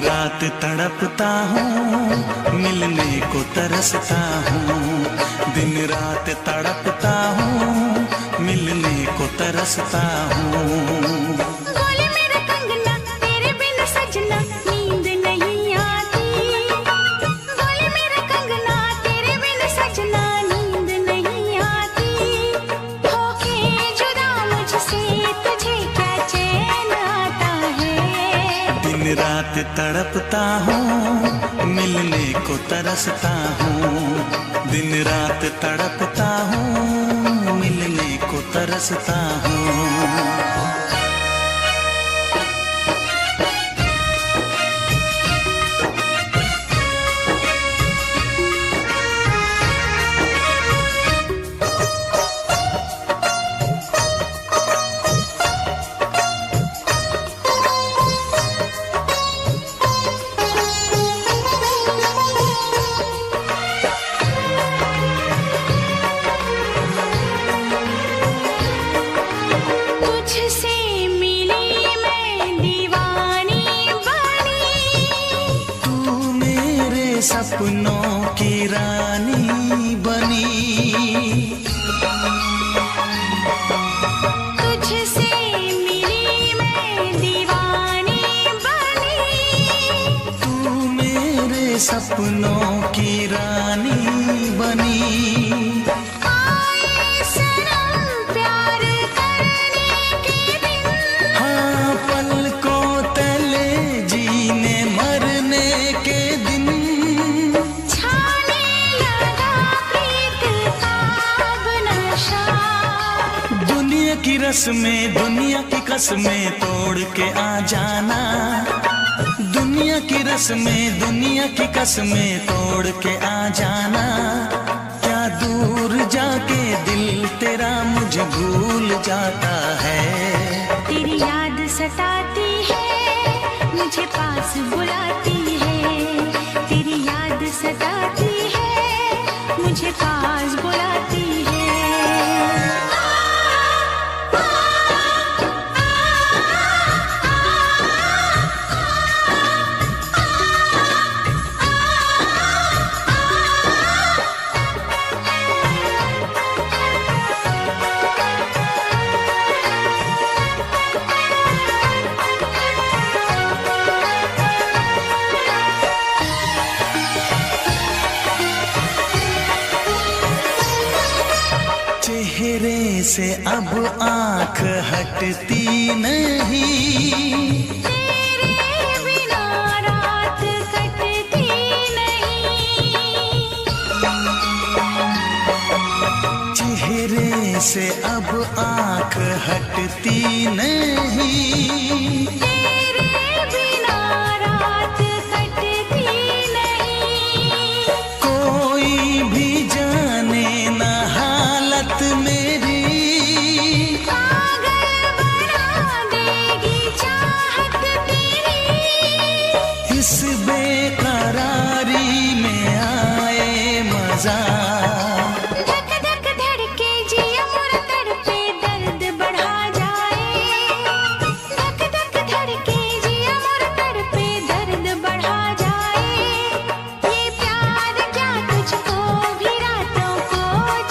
रात तड़पता हूँ, मिलने को तरसता हूँ। दिन रात तड़पता हूँ, मिलने को तरसता हूँ। बोले मेरा कंगना तेरे बिन सजना नींद नहीं आती। बोले मेरा कंगना तेरे बिन सजना नींद नहीं आती। होके जुदा मुझसे तुझे क्या चैन आता है। दिन रात तड़पता हूँ, मिलने को तरसता हूँ। दिन रात तड़पता हूँ, मिलने को तरसता हूँ। तुझसे मिली मैं दीवानी बनी। तू मेरे सपनों की रानी बनी। तुझसे मिली मैं दीवानी बनी। तू मेरे सपनों की रानी बनी। आए सनम प्यार करने के दिन। हाँ, पलकों तले जीने मरने के दिन। छाने लगा प्रीत का अब नशा। दुनिया की रस्में, दुनिया की कसमें तोड़ के आ जाना। दुनिया की रस्में, दुनिया की कसमें तोड़ के आ जाना। क्या दूर जाके दिल तेरा मुझे भूल जाता है। तेरी याद सताती है, मुझे पास बुलाती है। तेरी याद सताती है, मुझे पास बुलाती है। चेहरे से अब आंख हटती नहीं। तेरे बिना रात कटती नहीं। चेहरे से अब आंख हटती नहीं। तेरे बिना रात कटती नहीं। कोई भी जाने न हालत मेरी। पागल बना देगी चाहत तेरी। इस बेकरारी में आए मजा। धक धक धड़के जिया मोर तड़पे दर्द बढ़ा जाए। धक धक धड़के जिया मोर तड़पे दर्द बढ़ा जाए। ये प्यार क्या तुझको भी रातों को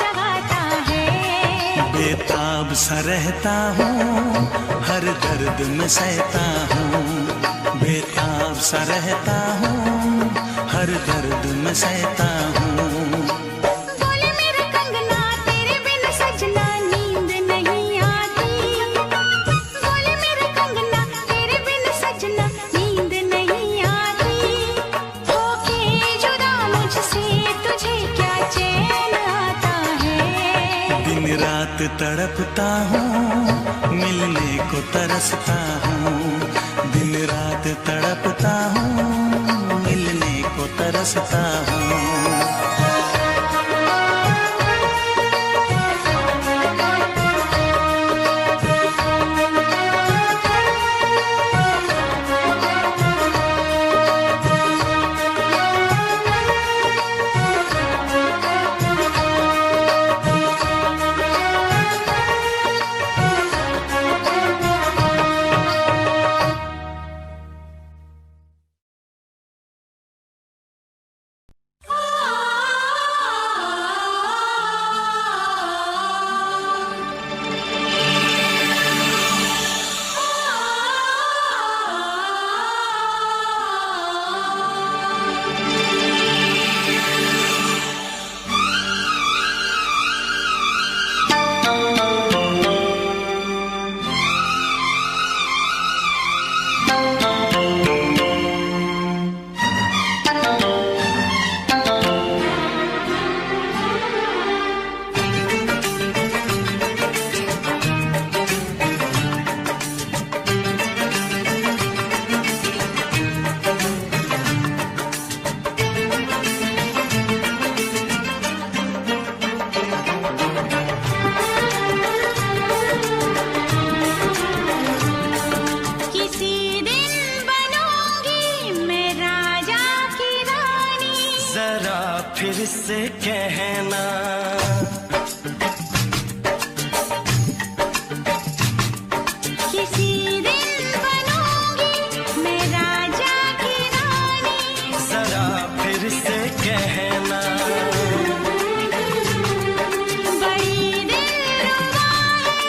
जगाता है। बेताब सा रहता हूँ, हर दर्द में सहता हूँ। बेताब सा रहता हूँ, हर दर्द में सहता हूँ। बोले मेरा कंगना तेरे बिन सजना नींद नहीं आती। बोले मेरा कंगना तेरे बिन सजना नींद नहीं आती। होके जुदा मुझसे तुझे क्या चैन आता है। दिन रात तड़पता हूँ, मिलने को तरसता हूँ। दिन रात तड़पता हूँ, मिलने को तरसता हूँ। फिर से कहना। किसी दिन बनूंगी मैं राजा की रानी, जरा फिर से कहना। बड़ी दिलरुबा है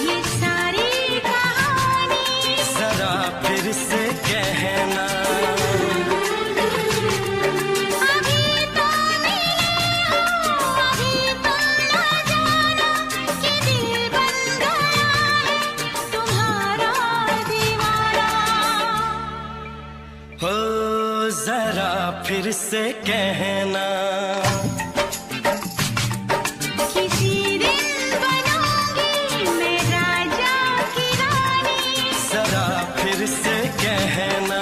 ये सारी कहानी, जरा फिर से कहना। अभी तो मिले हो, अभी तुम न जाना कि दिल बन गया है तुम्हारा दीवाना। हो जरा फिर से कहना। किसी दिन बनूंगी मैं राजा की रानी, जरा फिर से कहना।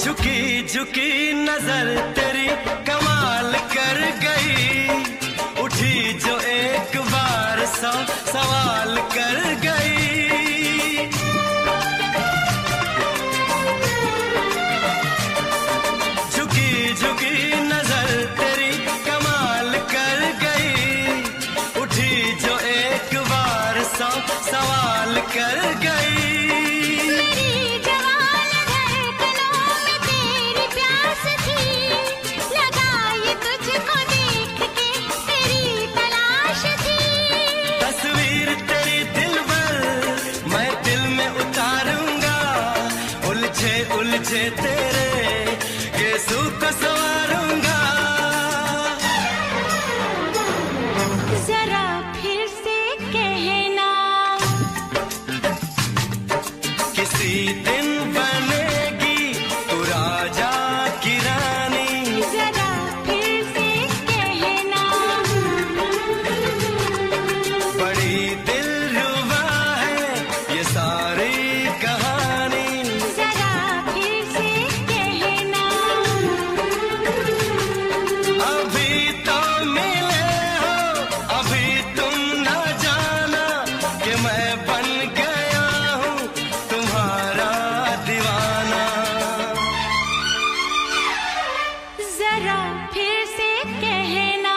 झुकी झुकी नजर तेरी कमाल कर गई, उठी जो एक बार सौ सवाल कर गई। झुकी झुकी नजर तेरी कमाल कर गई, उठी जो एक बार सौ सवाल कर गई। मेरी जवान धड़कनों में तेरी प्यास थी, लगाई तुझको देख के तेरी तलाश थी। तस्वीर तेरी दिल भर मैं दिल में उतारूंगा, उलझे उलझे तेरे गेसू को संवारूंगा। जरा फिर से कहना, किसी दिन बनेगी तू राजा की रानी। जरा फिर से कहना, बड़ी दिलरुबा है ये सारी कहानी। जरा फिर से कहना। अभी तो मिले हो, अभी तुम न जाना कि मैं बन गया हूँ तुम्हारा दीवाना। जरा फिर से कहना,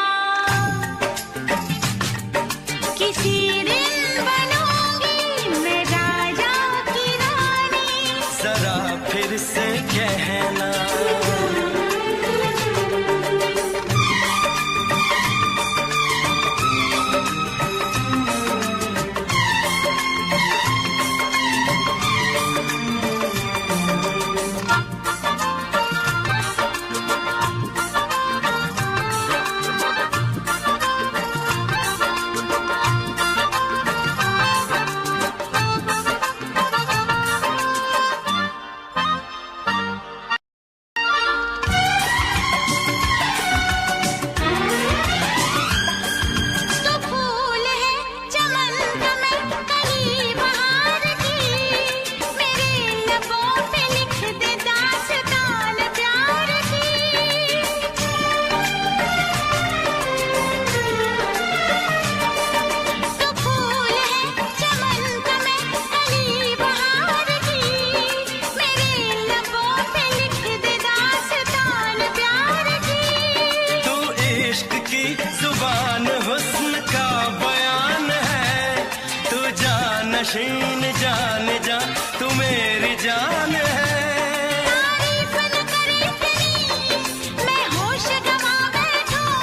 किसी दिन बनूंगी मैं राजा की रानी, जरा फिर से कहना। तो फूल है चमन का मैं कली बहार की, मेरे लबों पे लिख दे दास्तान प्यार की। तो फूल है चमन का मैं कली बहार की, मेरे लबों पे लिख दे दास्तान प्यार की। तू इश्क की जुबान हुस्न का बयान है, तू जानशीन जान जा तू मेरी जान है। तारीफ न करे तेरी मैं होश गवा बैठूं,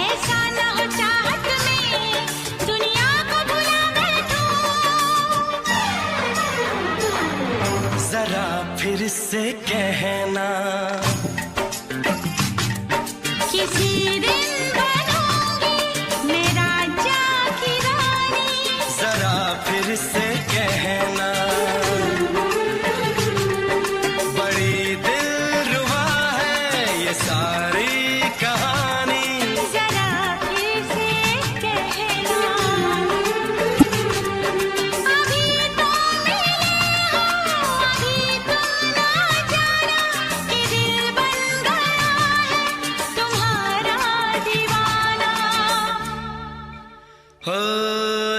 ऐसा न हो चाहत में दुनिया को भुला बैठूं। जरा फिर से कहना, किसी दिन बनूंगी मैं राजा की रानी, जरा फिर से कहना।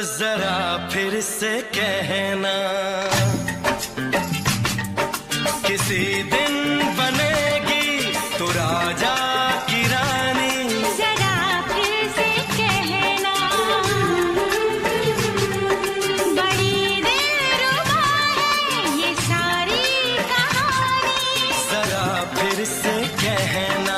जरा फिर से कहना, किसी दिन बनेगी तू राजा की रानी। जरा फिर से कहना, बड़ी दिलरुबा है ये सारी कहानी। जरा फिर से कहना,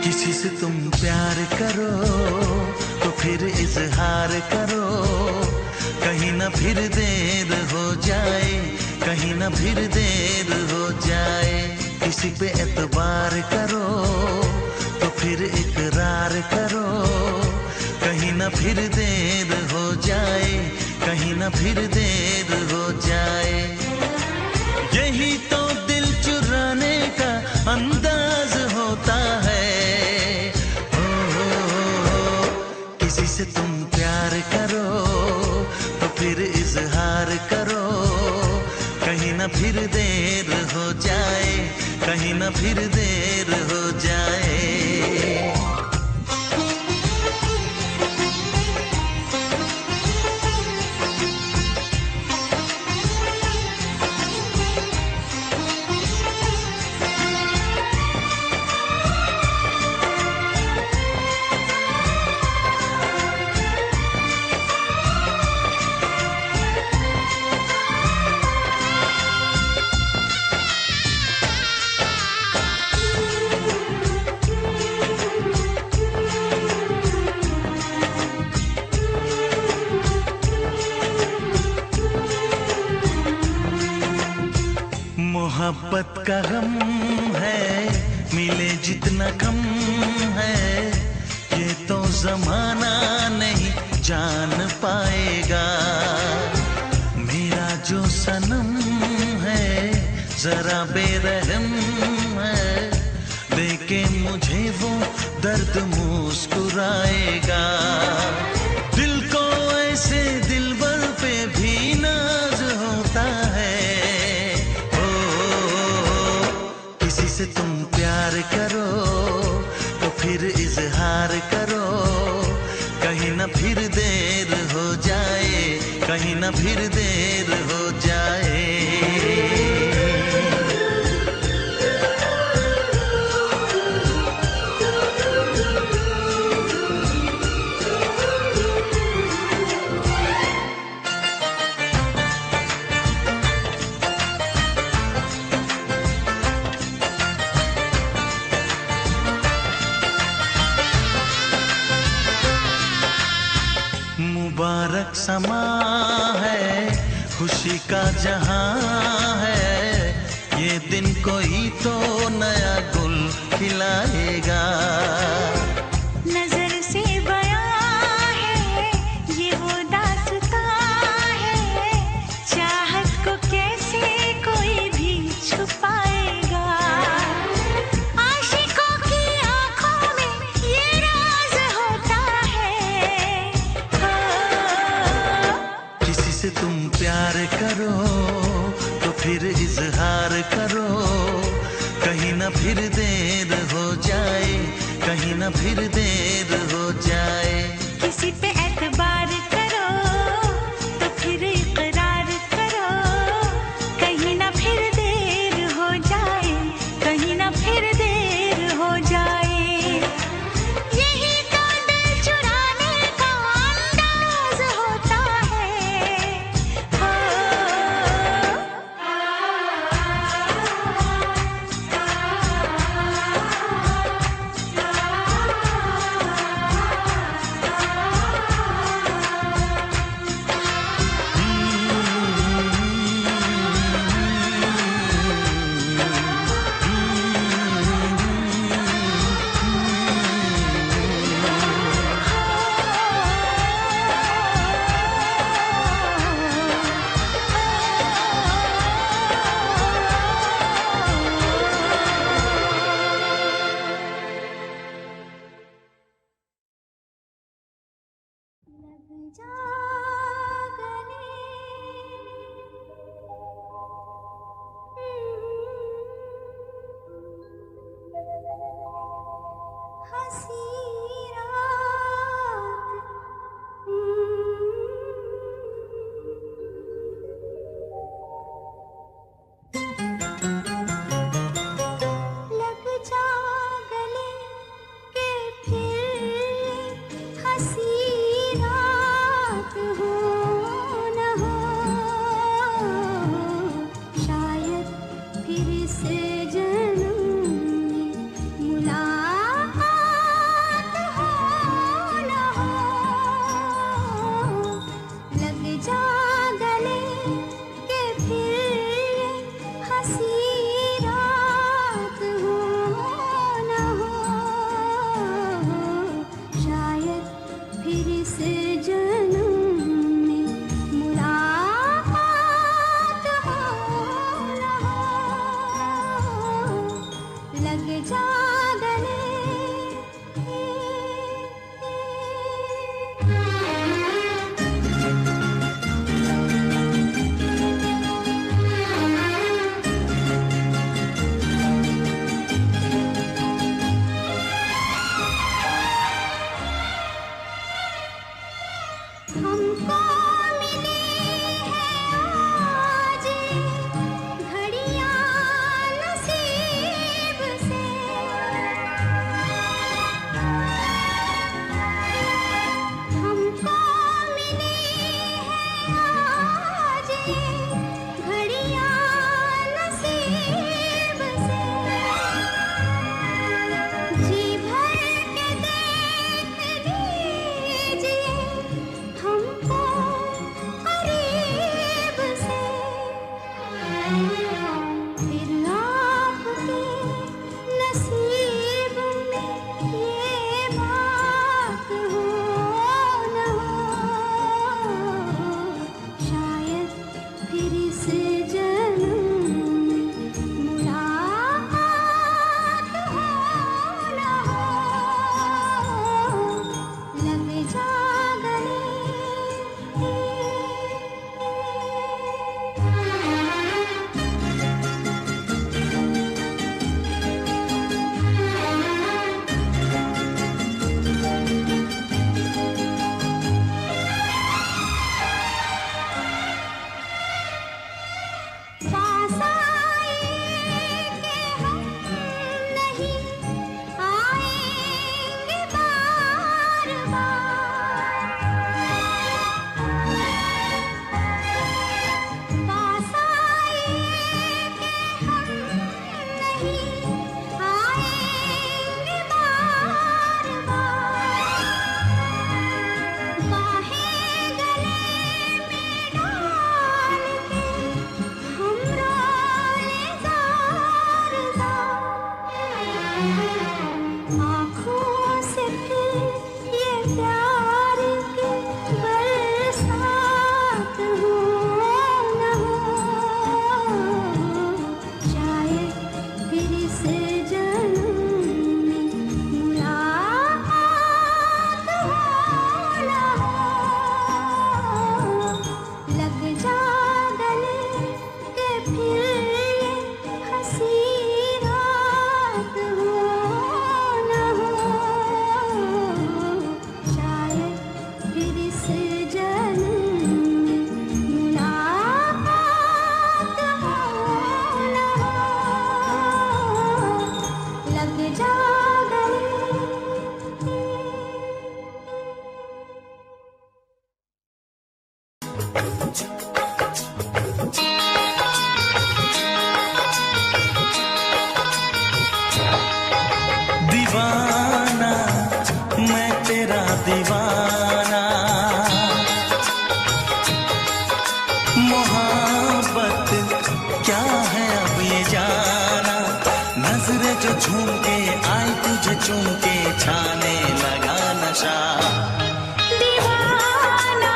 किसी से तुम प्यार करो तो फिर इजहार करो, कहीं ना फिर देर हो जाए, कहीं ना फिर देर हो जाए। किसी पे एतबार करो तो फिर इकरार करो, कहीं ना फिर देर हो जाए, कहीं ना फिर देर हो जाए। यही तो दिल चुराने का अंदाज होता है। किसी से तुम प्यार करो तो फिर इजहार करो, कहीं ना फिर देर हो जाए, कहीं ना फिर देर हो जाए। मोहब्बत का गम है, मिले जितना कम है, ये तो जमाना नहीं जान पाएगा। मेरा जो सनम है जरा बेरहम है, देखे मुझे वो दर्द मुस्कुराएगा। दिल को ऐसे दिलबर पे भी नाज होता है। किसी से तुम प्यार करो तो फिर इजहार करो, कहीं ना फिर देर हो जाए, कहीं ना फिर देर हो जाए। मुबारक समा है, खुशी का जहां है, ये दिन कोई तो नया गुल खिलाएगा। नजर से बयां है ये वो दास्तां है, चाहत को कैसे कोई भी छुपाएगा। आशिकों की आंखों में ये राज होता है। किसी से तुम प्यार करो तो फिर इजहार करो, कहीं ना फिर देर हो जाए, कहीं ना फिर देर हो जाए। किसी पे एतबार करो तो दीवाना मैं तेरा दीवाना, मोहब्बत क्या है अब ये जाना, नजरें जो झूम के आई तुझे चूम के छाने लगा नशा। दीवाना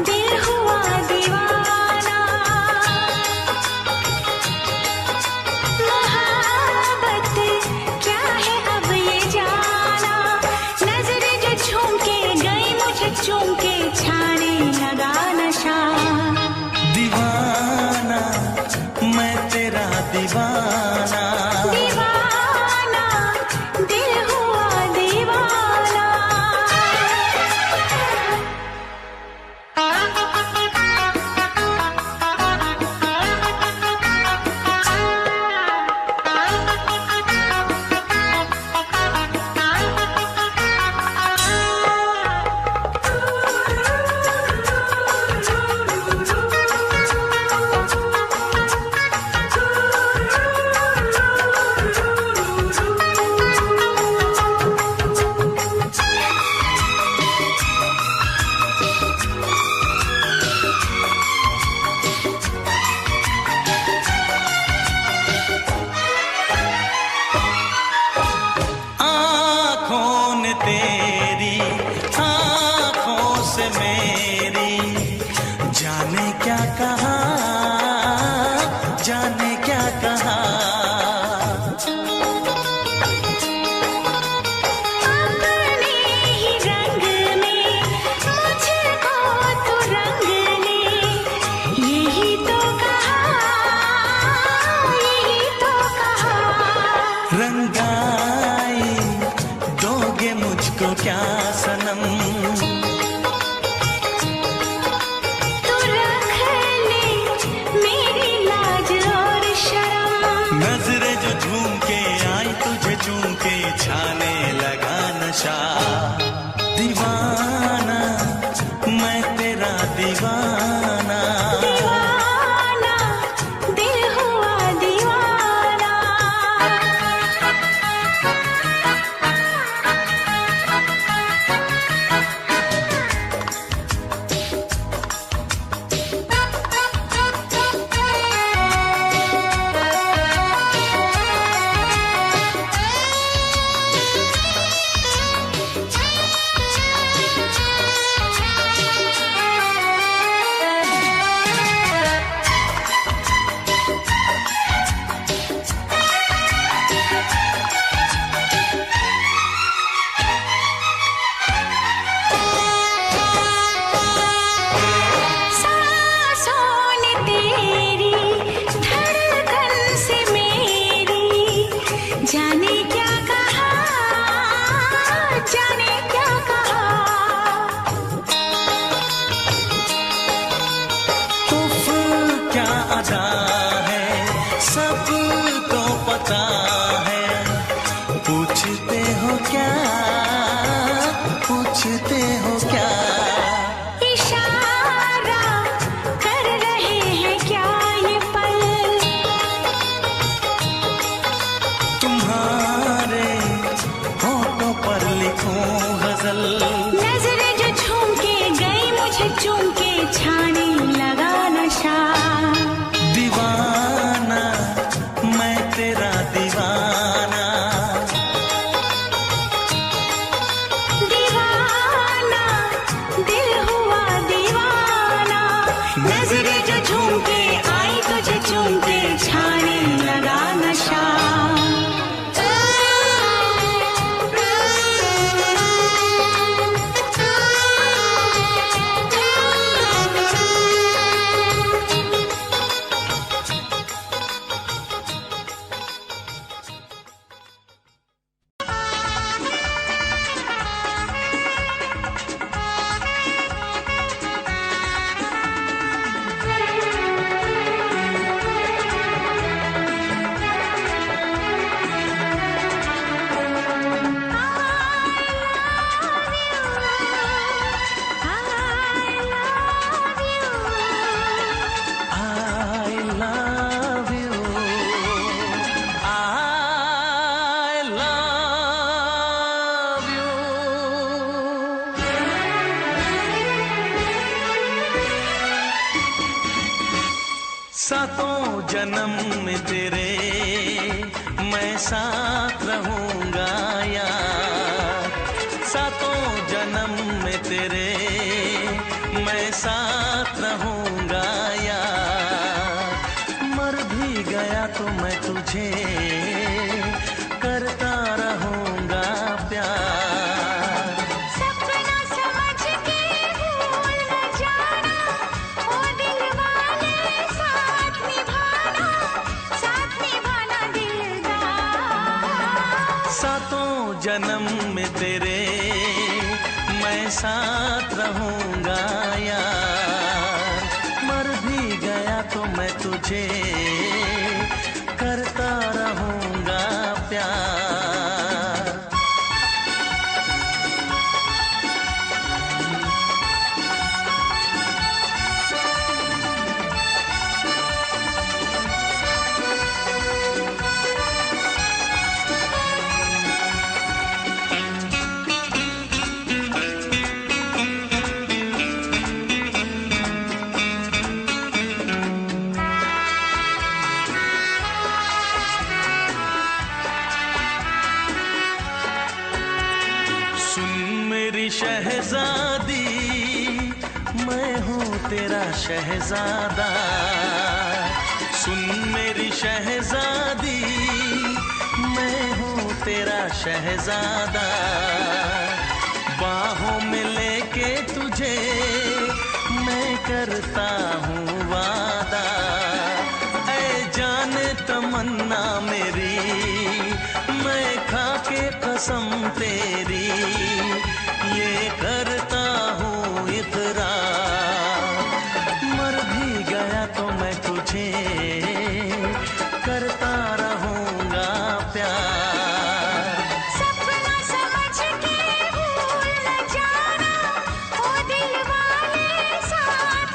दिल हुआ दीवाना, मोहब्बत क्या है अब ये जाना, नजरें जो झूम के गई मुझे चूम के छाने लगा नशा। दीवाना मैं तेरा दीवाना, दीवाना दिल हुआ दीवाना। आँखों ने तेरी आँखों से मेरी जाने क्या कहा, जाने क्या कहा। अपने ही रंग में मुझको तो रंग ने, यही तो कहा, यही तो कहा। रंगाई दोगे मुझको क्या सनम, तू रख ले मेरी लाज और शर्म, नजरें जो झूम के आई तुझे चूम के छाने लगा नशा। दीवाना मैं तेरा दीवाना, दीवाना दिल हुआ दीवाना। सांसों ने तेरी धड़कन से मेरी जाने क्या कहा, जाने क्या कहा। उफ क्या अदा है सबको पता है, पूछते हो क्या, पूछते हो क्या। इशारा कर रहे हैं क्या ये पल, तुम्हारे होठों पर लिखूं गजल, नजरें जो झूम के गई मुझे चूम के छाने लगा नशा। दीवाना मैं तेरा दीवाना, दीवाना दिल हुआ दीवाना, नजरें जो झूम के आई तुझे चूम के छाने लगा नशा। सातों जन्म में तेरे मैं साथ रहूंगा यार, सातों जन्म में तेरे मैं साथ रहूंगा यार, मर भी गया तो मैं तुझे करता रहूंगा प्यार। सपना समझ के भूल न जाना, ओ दिल वाले साथ निभाना दिलदार। सातों जन्म में तेरे मैं साथ रहूंगा यार, मर भी गया तो मैं तुझे करता रहूंगा प्यार। शहजादी मैं हूँ तेरा शहजादा, सुन मेरी शहजादी मैं हूँ तेरा शहजादा, बाहों में लेके तुझे मैं करता हूँ वादा, ऐ जाने तमन्ना मेरी मैं खा के कसम तेरी ये करता हूँ इकरार, मर भी गया तो मैं तुझे करता रहूंगा प्यार। सपना समझ के भूल न जाना, ओ दिल वाले साथ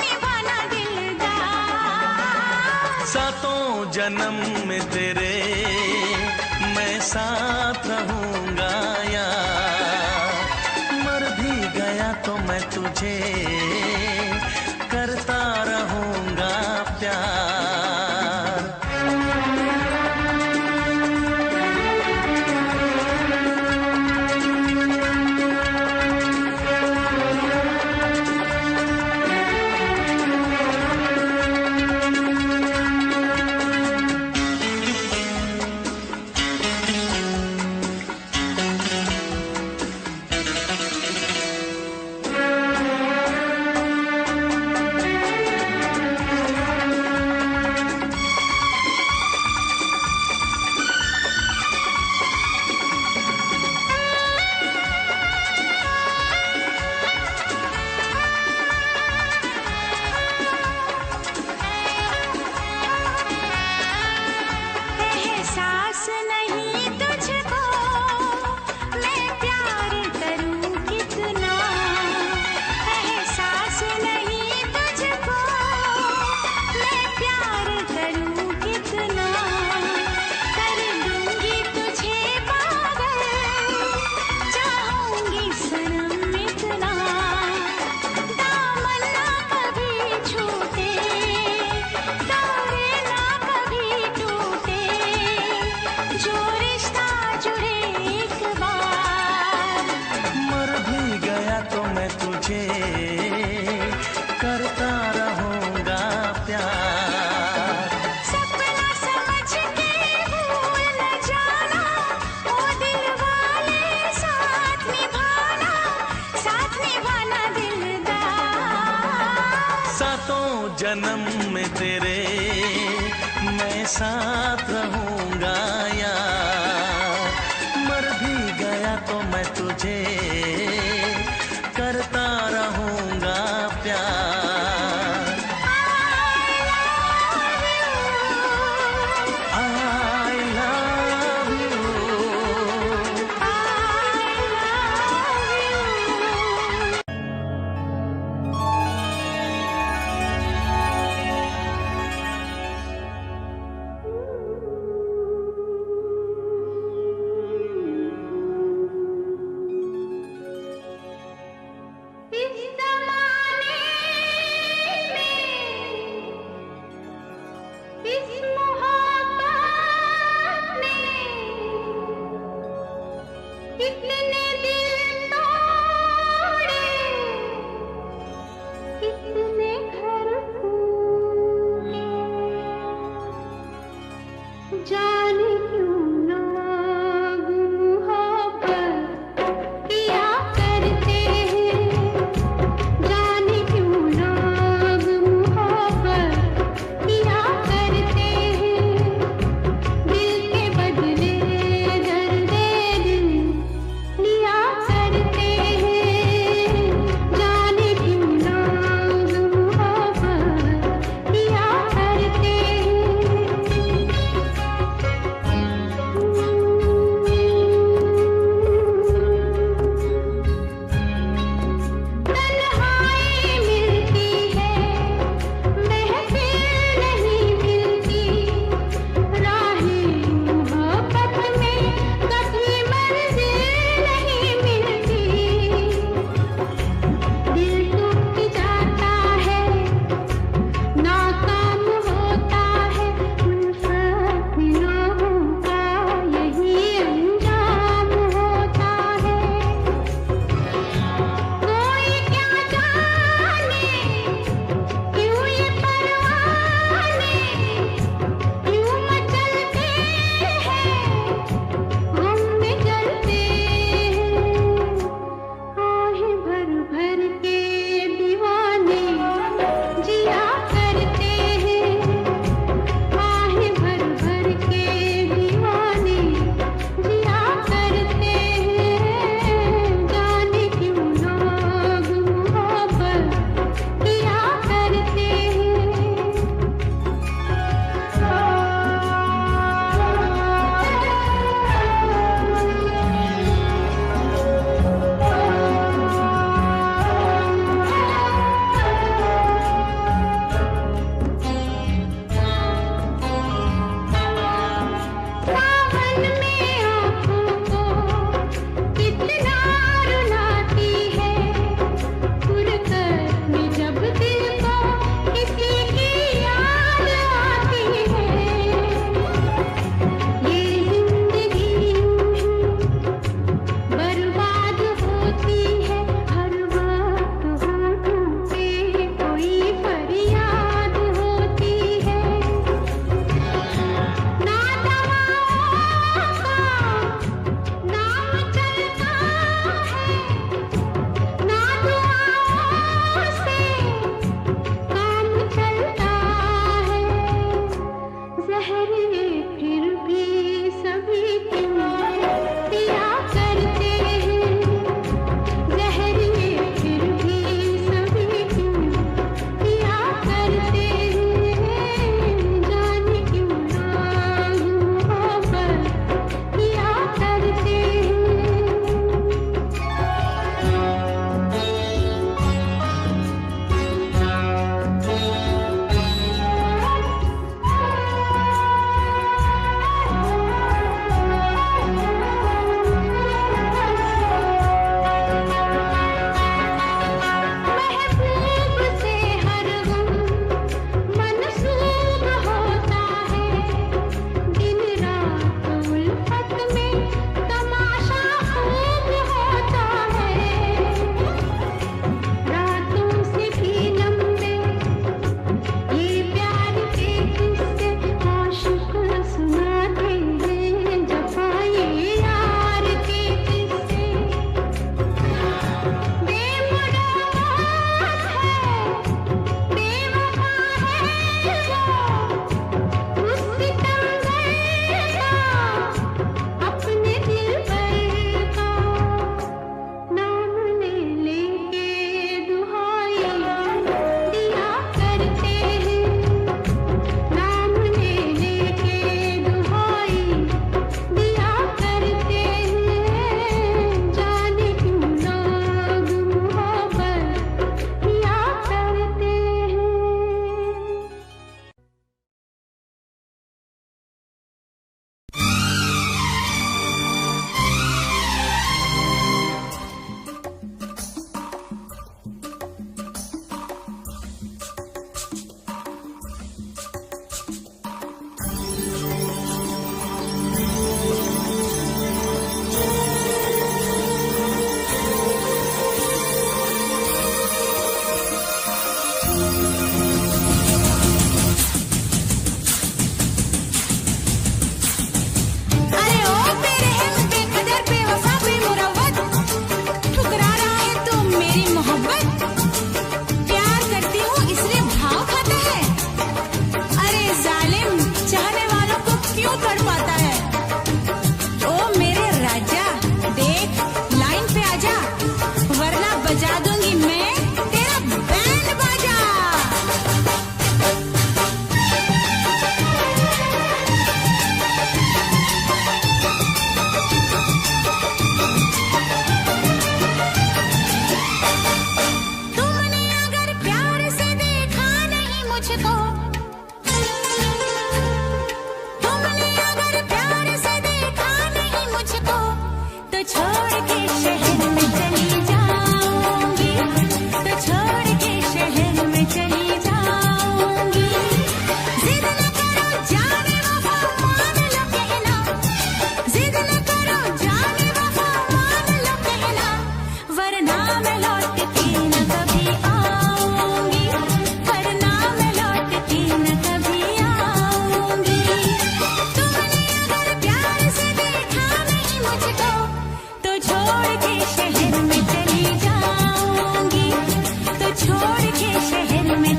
निभाना दिलदार। सातों जन्म में तेरे मैं साथ रहूंगा यार, मर भी गया तो मैं तुझे करता रहूंगा प्यार। एहसास नहीं तुझको मैं प्यार करूं कितना, एहसास नहीं तुझको मैं प्यार करूं कितना, कर दूंगी तुझे पागल चाहूंगी सनम इतना, दामन ना कभी छूटे तारे ना कभी टूटे, जो रिश्ता जुड़े एक बार। मर भी गया तो मैं तुझे करता रहूंगा प्यार। सपना समझ के भूल न जाना, ओ दिल वाले साथ निभाना दिलदार। सातों जन्म में तेरे मैं साथ रहूंगा यार, मर भी गया तो मैं तुझे करता रहूंगा प्यार। I love you।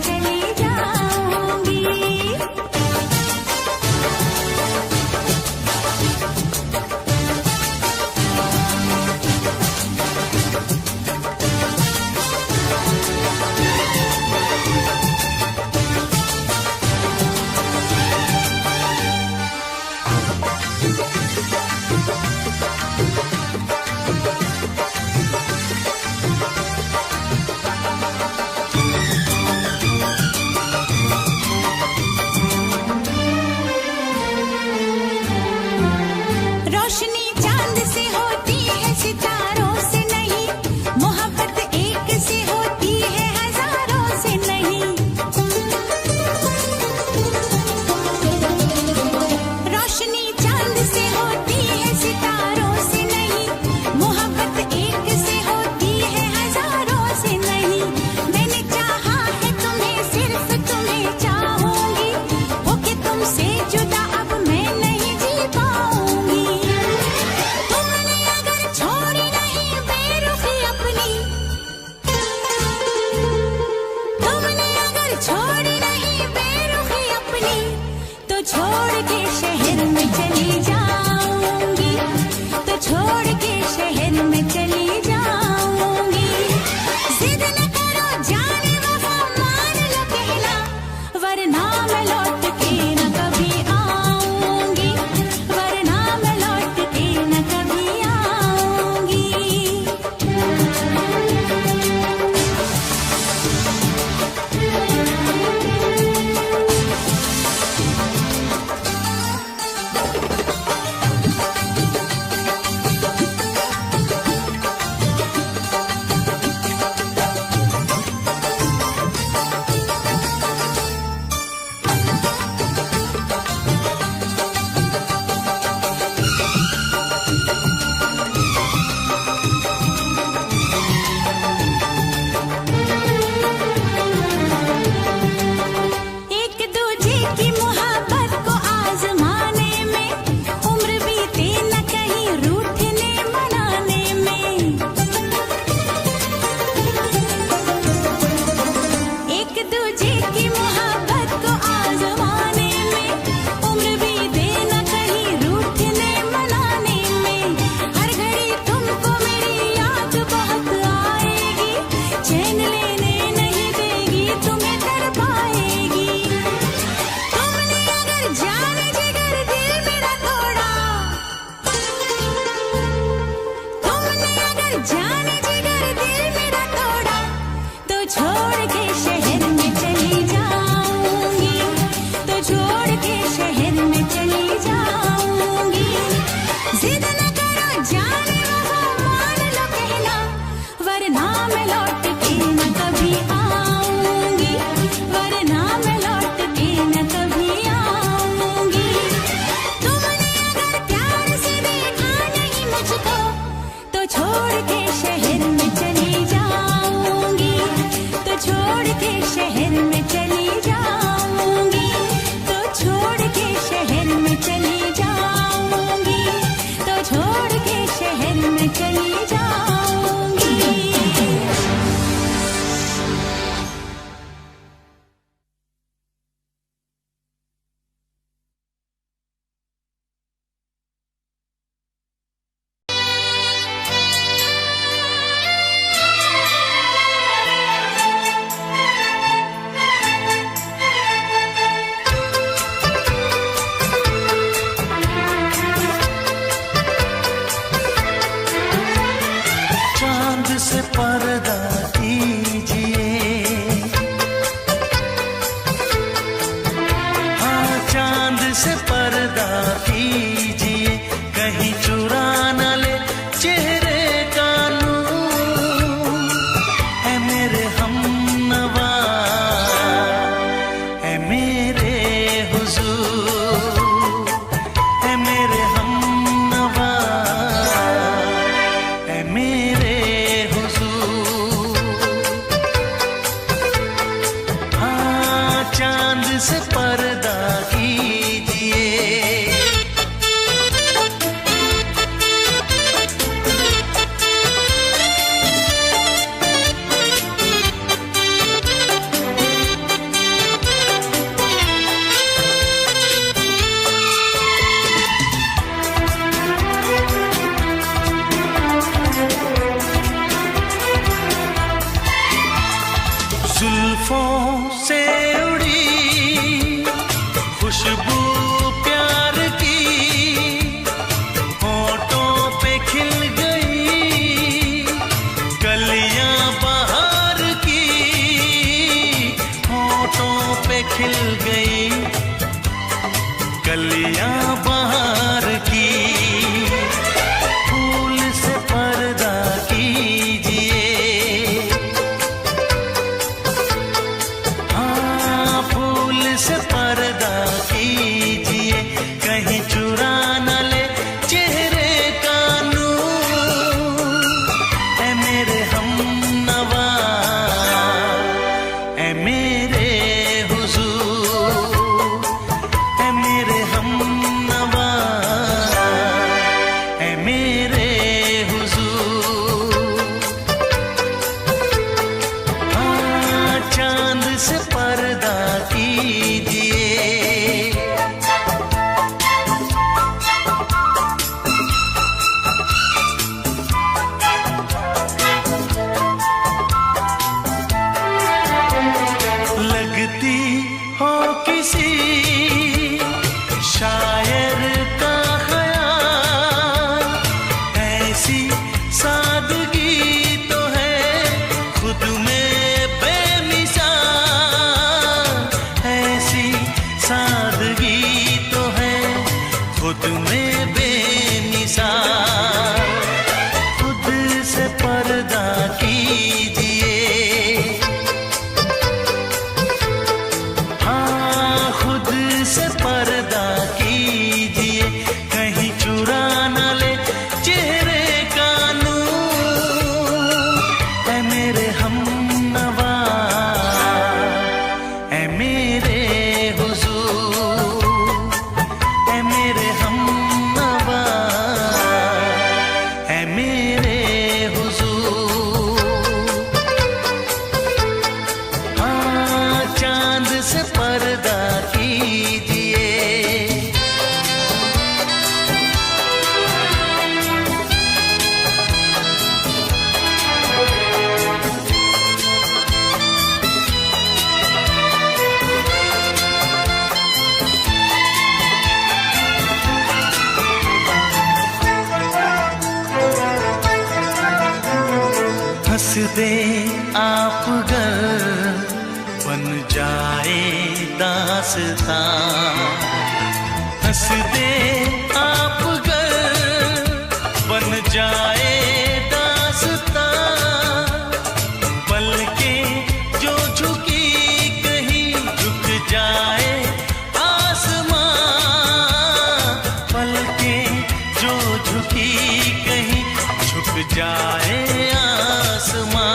चली जाऊंगी। रोशनी चांद से होती है सितारों से नहीं, मोहब्बत एक से होती है हजारों से नहीं। रोशनी चांद से होती है सितारों से नहीं, मोहब्बत एक से होती है हजारों से नहीं। मैंने चाहा है तुम्हें, सिर्फ तुम्हें चाहूंगी, होके तुमसे जुदा अब मैं नहीं जी पाऊंगी। तुमने अगर छोड़ी नहीं बेरुखी अपनी, तुमने अगर छोड़ी नहीं बेरुखी अपनी, तो छोड़ के शहर में चली जाऊंगी, तो छोड़ के शहर में चली जाऊंगी। जिद न करो जाने वफा, मान लो कहना, वरना मैं लौट के न कभी आऊंगी, वरना मैं लौट के न कभी आऊंगी। एक दूजे की मोहब्बत को आजमाने में, उम्र बीते न कहीं रूठने मनाने में। एक दूजे की मोहब्बत को आजमाने में, उम्र बीते न कहीं रूठने मनाने में। हर घड़ी तुमको मेरी याद बहुत आएगी, चैन लेने नहीं देगी, तुम्हें तड़पाएगी। तुमने अगर जाने जिगर दिल मेरा तोड़ा, तुमने अगर जाने जिगर दिल मेरा तोड़ा, तो छोड़ के शहर में चली जाऊंगी, तो छोड़ के शहर में चली जाऊंगी। जिद न करो जाने वफा, मान लो कहना, वरना मैं लौट के न कभी आऊंगी, वरना मैं लौट के न कभी आऊंगी। तुमने अगर प्यार से देखा नहीं मुझको, तो छोड़ के शहर में चली जाऊंगी, तो छोड़ के शहर में चली जाऊंगी, तो छोड़ के शहर में चली जाऊंगी, तो छोड़ के शहर में चली जाऊंगी। चांद से पर्दा कीजिए, हाँ चांद से पर्दा कीजिए, कहीं चुरा न ले चेहरे का नूर। है मेरे हमनवा, है मेरे हुजूर, है मेरे हमनवा, है मेरे हुजूर। हाँ चांद से पर्दा कीजिए। से उड़ी खुशबू प्यार की, होठों पे खिल गई कलियां बहार की, होठों पे खिल गई कलियां बहार की। फूल से पर्दा कीजिए, हाँ फूल से पर्दा कीजिए, कहीं चुरा न ले चेहरे का नूर। ऐ मेरे हमनवा, ऐ मेरे हुजूर, ऐ मेरे हमनवा, ऐ मेरे हुजूर। हाँ चांद से पर्दा कीजिए, लगती हो किसी शायर का ख्याल, ऐसी सादगी तो है खुद में बेमिसाल, ऐसी सादगी तो है खुद में बेमिसाल। खुद से पर्दा कीजिए, हाँ खुद से पर्दा कीजिए, कहीं चुरा न ले चेहरे का नूर। ऐ मेरे हमनवा, ऐ मेरे हुजूर, ऐ मेरे हमनवा, ऐ मेरे हुजूर। हाँ चांद से पर्दा कीजिए, हंस दे आप गर बन जाए दास्तां, हंस दे आप गर बन जाए दास्तां। पलकें जो झुकी कहीं झुक जाए आसमां, पलकें जो झुकी कहीं झुक जाए आसमां।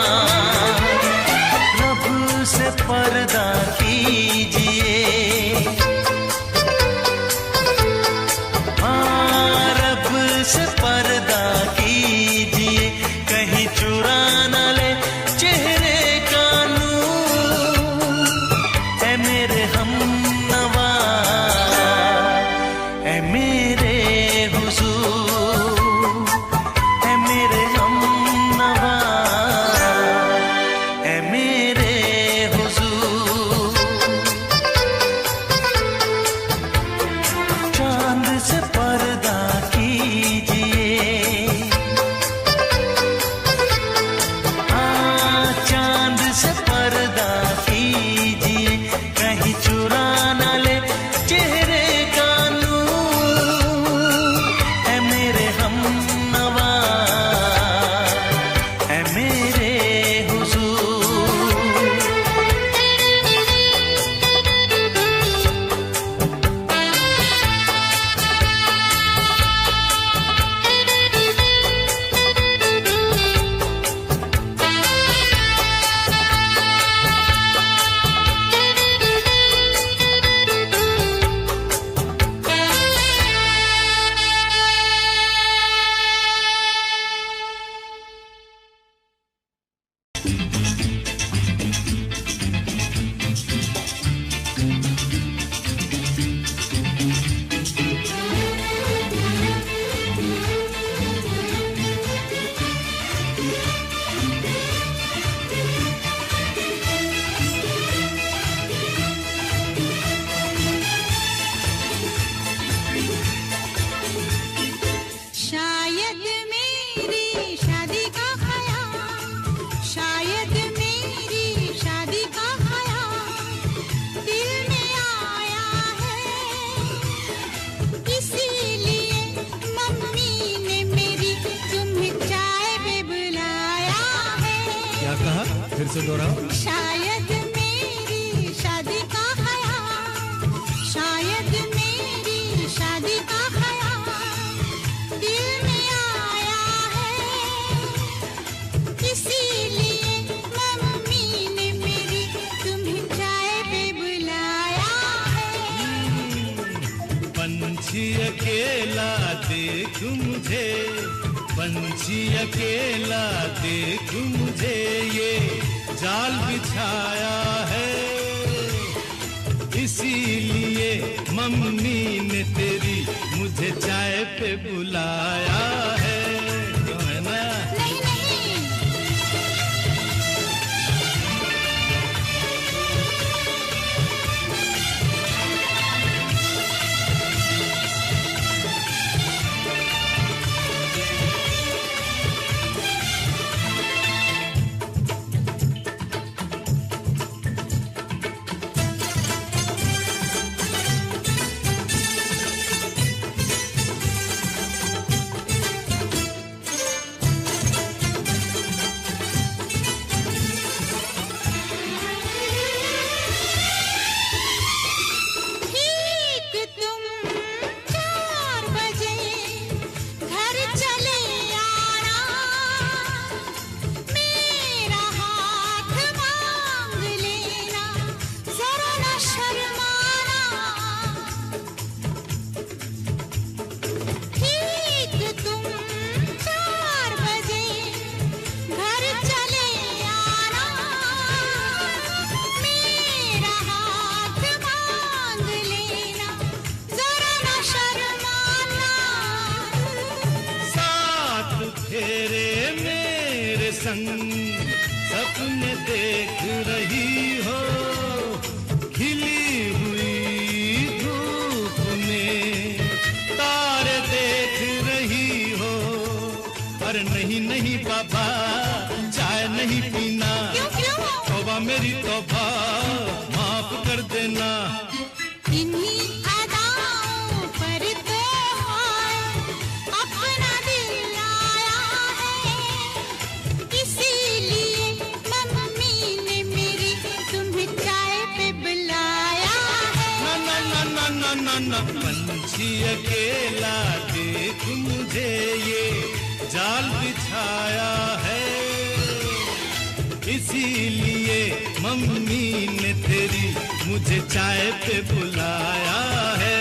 रब से पर्दा कीजिए, हाँ रब से पर्दा कीजिए, कहीं चुरा न ले चेहरे का नूर। ऐ मेरे हमनवा, ऐ मेरे हुजूर, ऐ मेरे हमनवा, ऐ मेरे हुजूर। से दोहराओ। शायद मेरी शादी का ख्याल, शायद मेरी शादी का ख्याल दिल में आया है, इसीलिए मम्मी ने मेरी तुम्हें चाय पे बुलाया है। पंछी अकेला देख मुझे, पंछी अकेला देख मुझे, ये जाल बिछाया है, इसीलिए मम्मी ने तेरी मुझे चाय पे बुलाया है। क्यों है ना? नहीं नहीं, सपने देख रही हो, खिली हुई धूप में तारे देख रही हो। अरे नहीं नहीं बाबा, चाय नहीं पीना। तौबा मेरी तौबा, माफ कर देना। इन्हीं अदाओं पर तो अपना दिल आया है, इसीलिए मम्मी ने मेरी तुम्हें चाय पे बुलाया है। ना ना ना ना ना ना, पंछी अकेला देख मुझे, ये जाल बिछाया है, इसीलिए मम्मी ने तेरी मुझे चाय पे बुलाया है।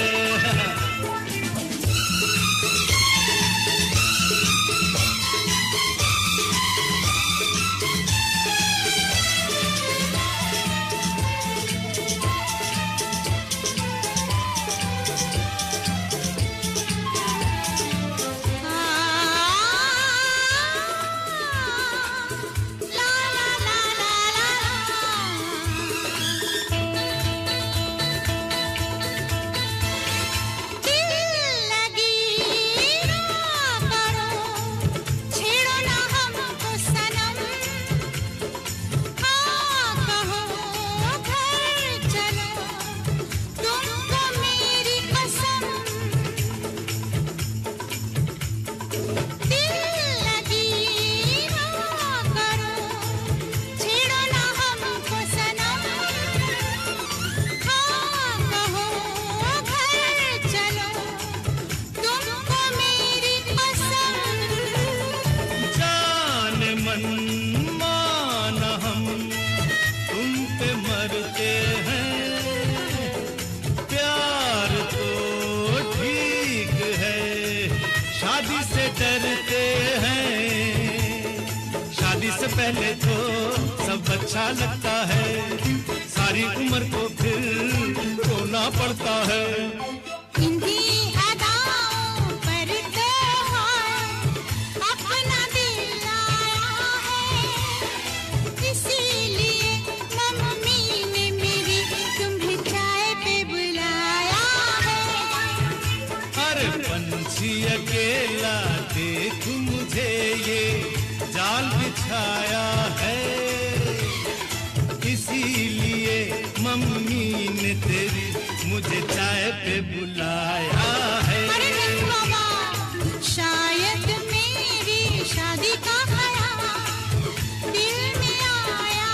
डरते हैं, शादी से पहले तो सब अच्छा लगता है, सारी उम्र को फिर रोना पड़ता है। इन्हीं अदाओं पर तो अपना दिल आया है, इसीलिए मम्मी ने मेरी तुम्हें चाय पे बुलाया है। अरे पंछी अकेला देख मुझे, ये जाल बिछाया है, इसीलिए मम्मी ने तेरी मुझे चाय पे बुलाया है। अरे नहीं बाबा, शायद मेरी शादी का ख्याल दिल में आया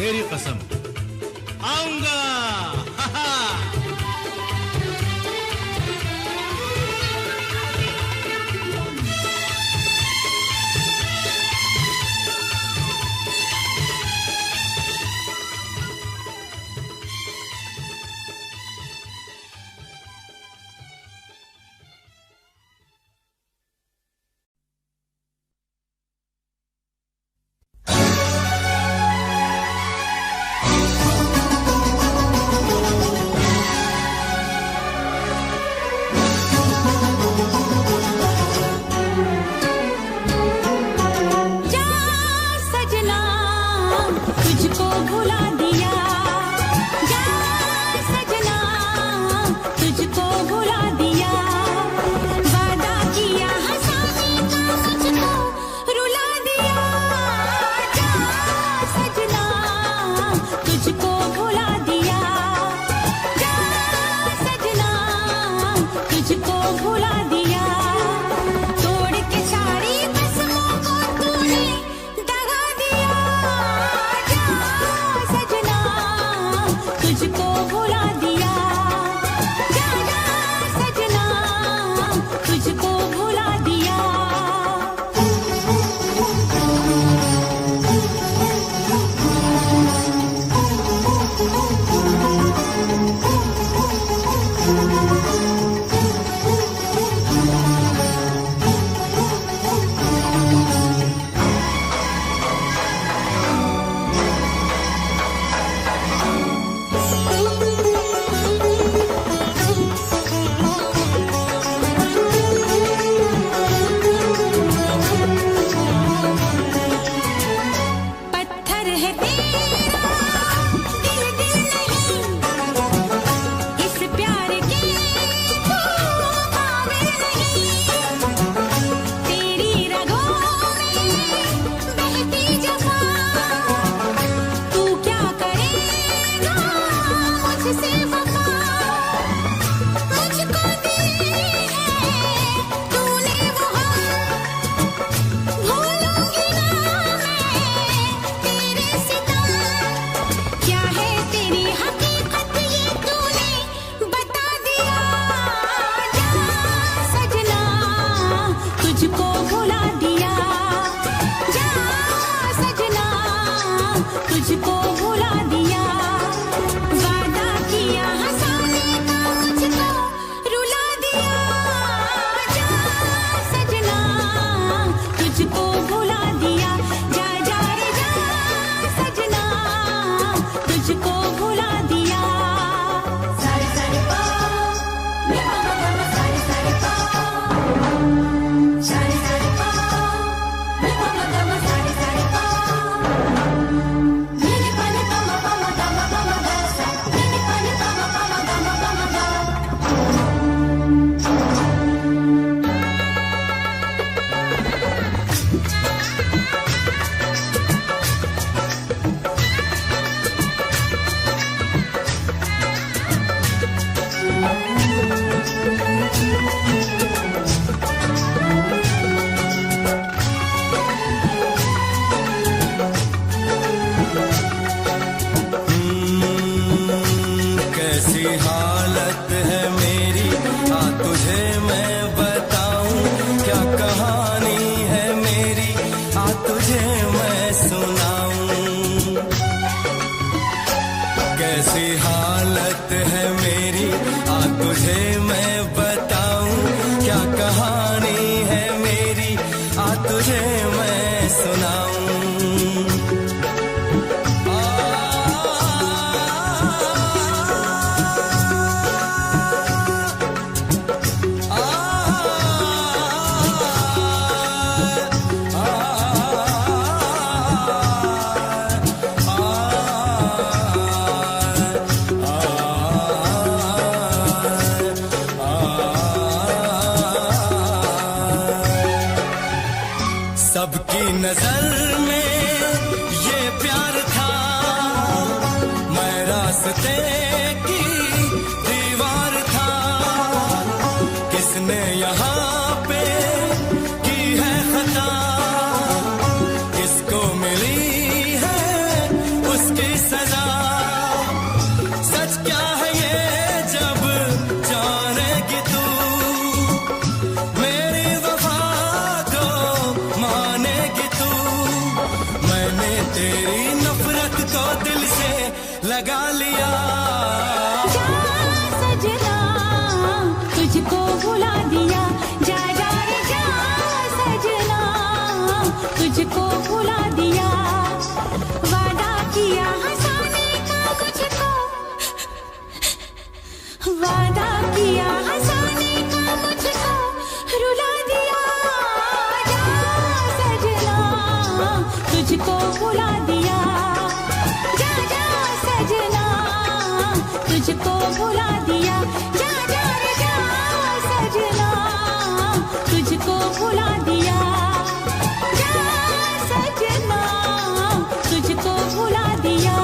मेरी कसम, आऊंगा। सबकी नजर में ये प्यार था, मैं रास्ते की दीवार था। किसने यहाँ पे की है खता, किसको मिली है उसकी लगा लिया। जा सजना तुझको भुला दिया, जा जा रे जा सजना तुझको भुला दिया। वादा किया हंसाने का मुझको, वादा किया हंसाने का मुझको रुला दिया। जा सजना तुझको भुला दिया, जा जा सजना तुझको भुला दिया। जा जा रे जा सजना तुझको भुला दिया, जा सजना तुझको भुला दिया।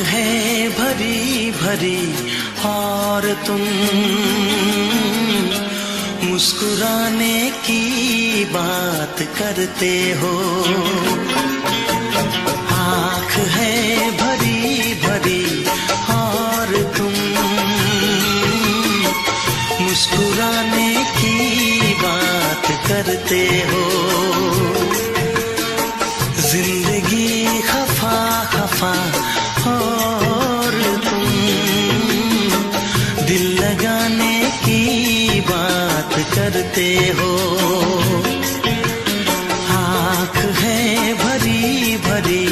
है भरी भरी और तुम मुस्कुराने की बात करते हो। आँख है भरी भरी और तुम मुस्कुराने की बात करते हो। जिंदगी खफा खफा और तुम दिल लगाने की बात करते हो। आँख है भरी भरी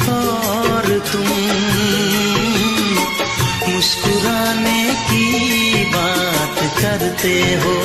और तुम मुस्कुराने की बात करते हो।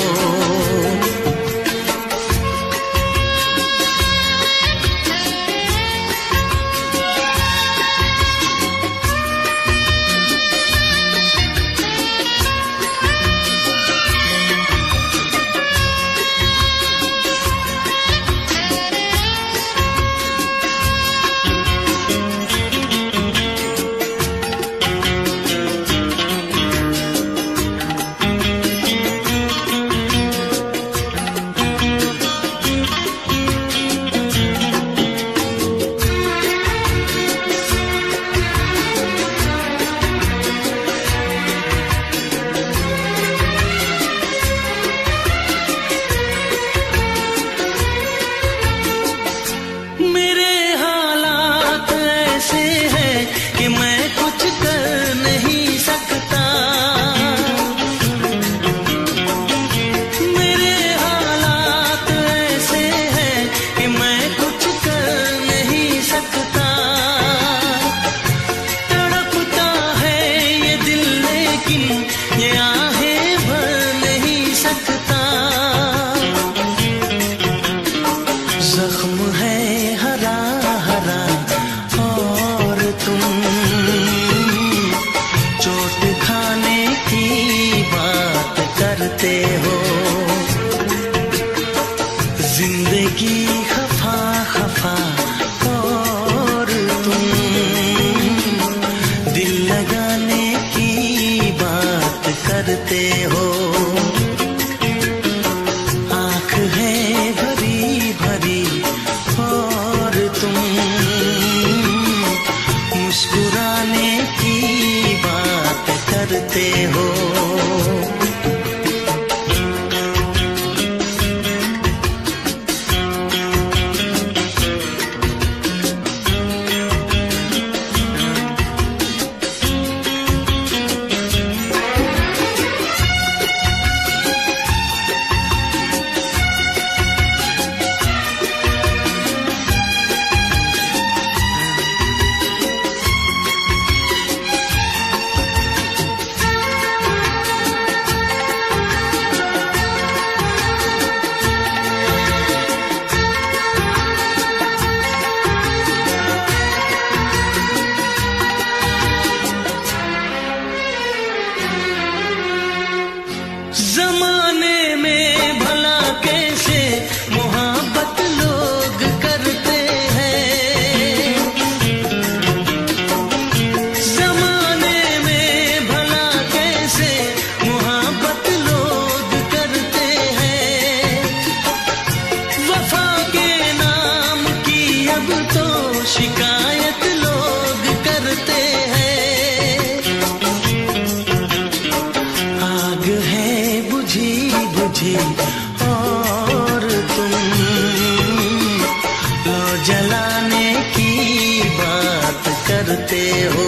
करते हो।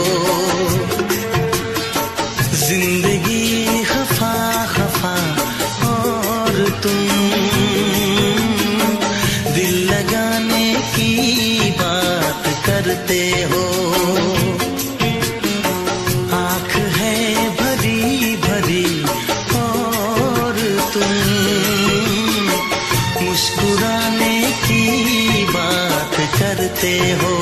जिंदगी खफा खफा और तुम दिल लगाने की बात करते हो। आँख है भरी भरी और तुम मुस्कुराने की बात करते हो।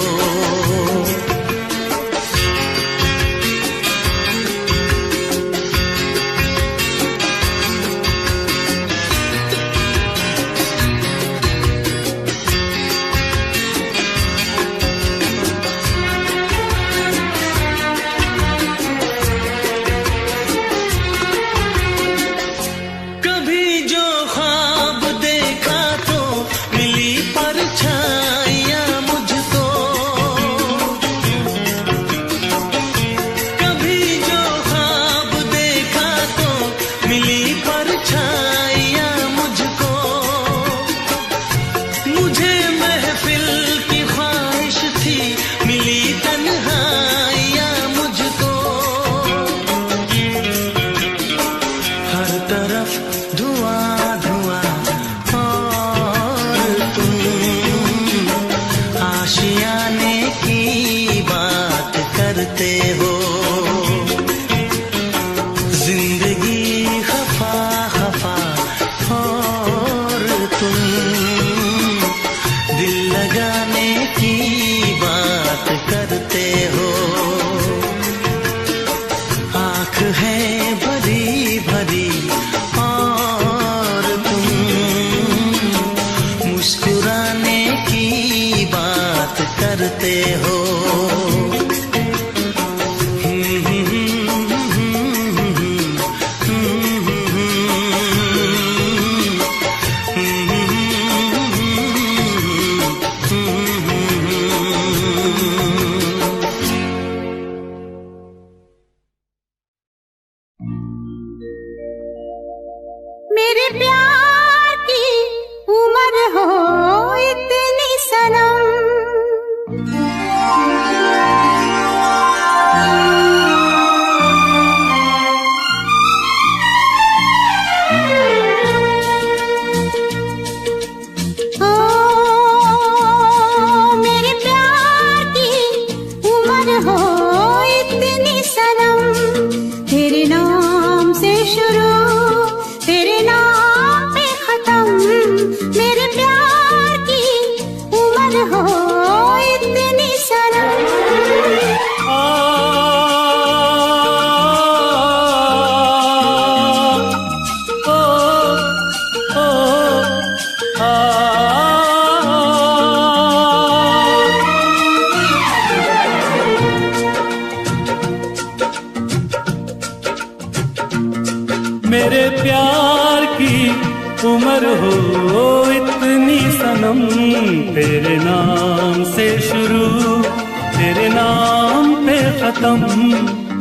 करते हो। मेरे प्यार की उम्र हो इतनी सनम, ओ मेरे प्यार की उम्र हो इतनी सनम, तेरे नाम से शुरू तेरे नाम पे खत्म, मेरे प्यार की उम्र हो इतनी सनम। मेरे प्यार की उम्र हो इतनी सनम, तेरे नाम से शुरू तेरे नाम पे खत्म,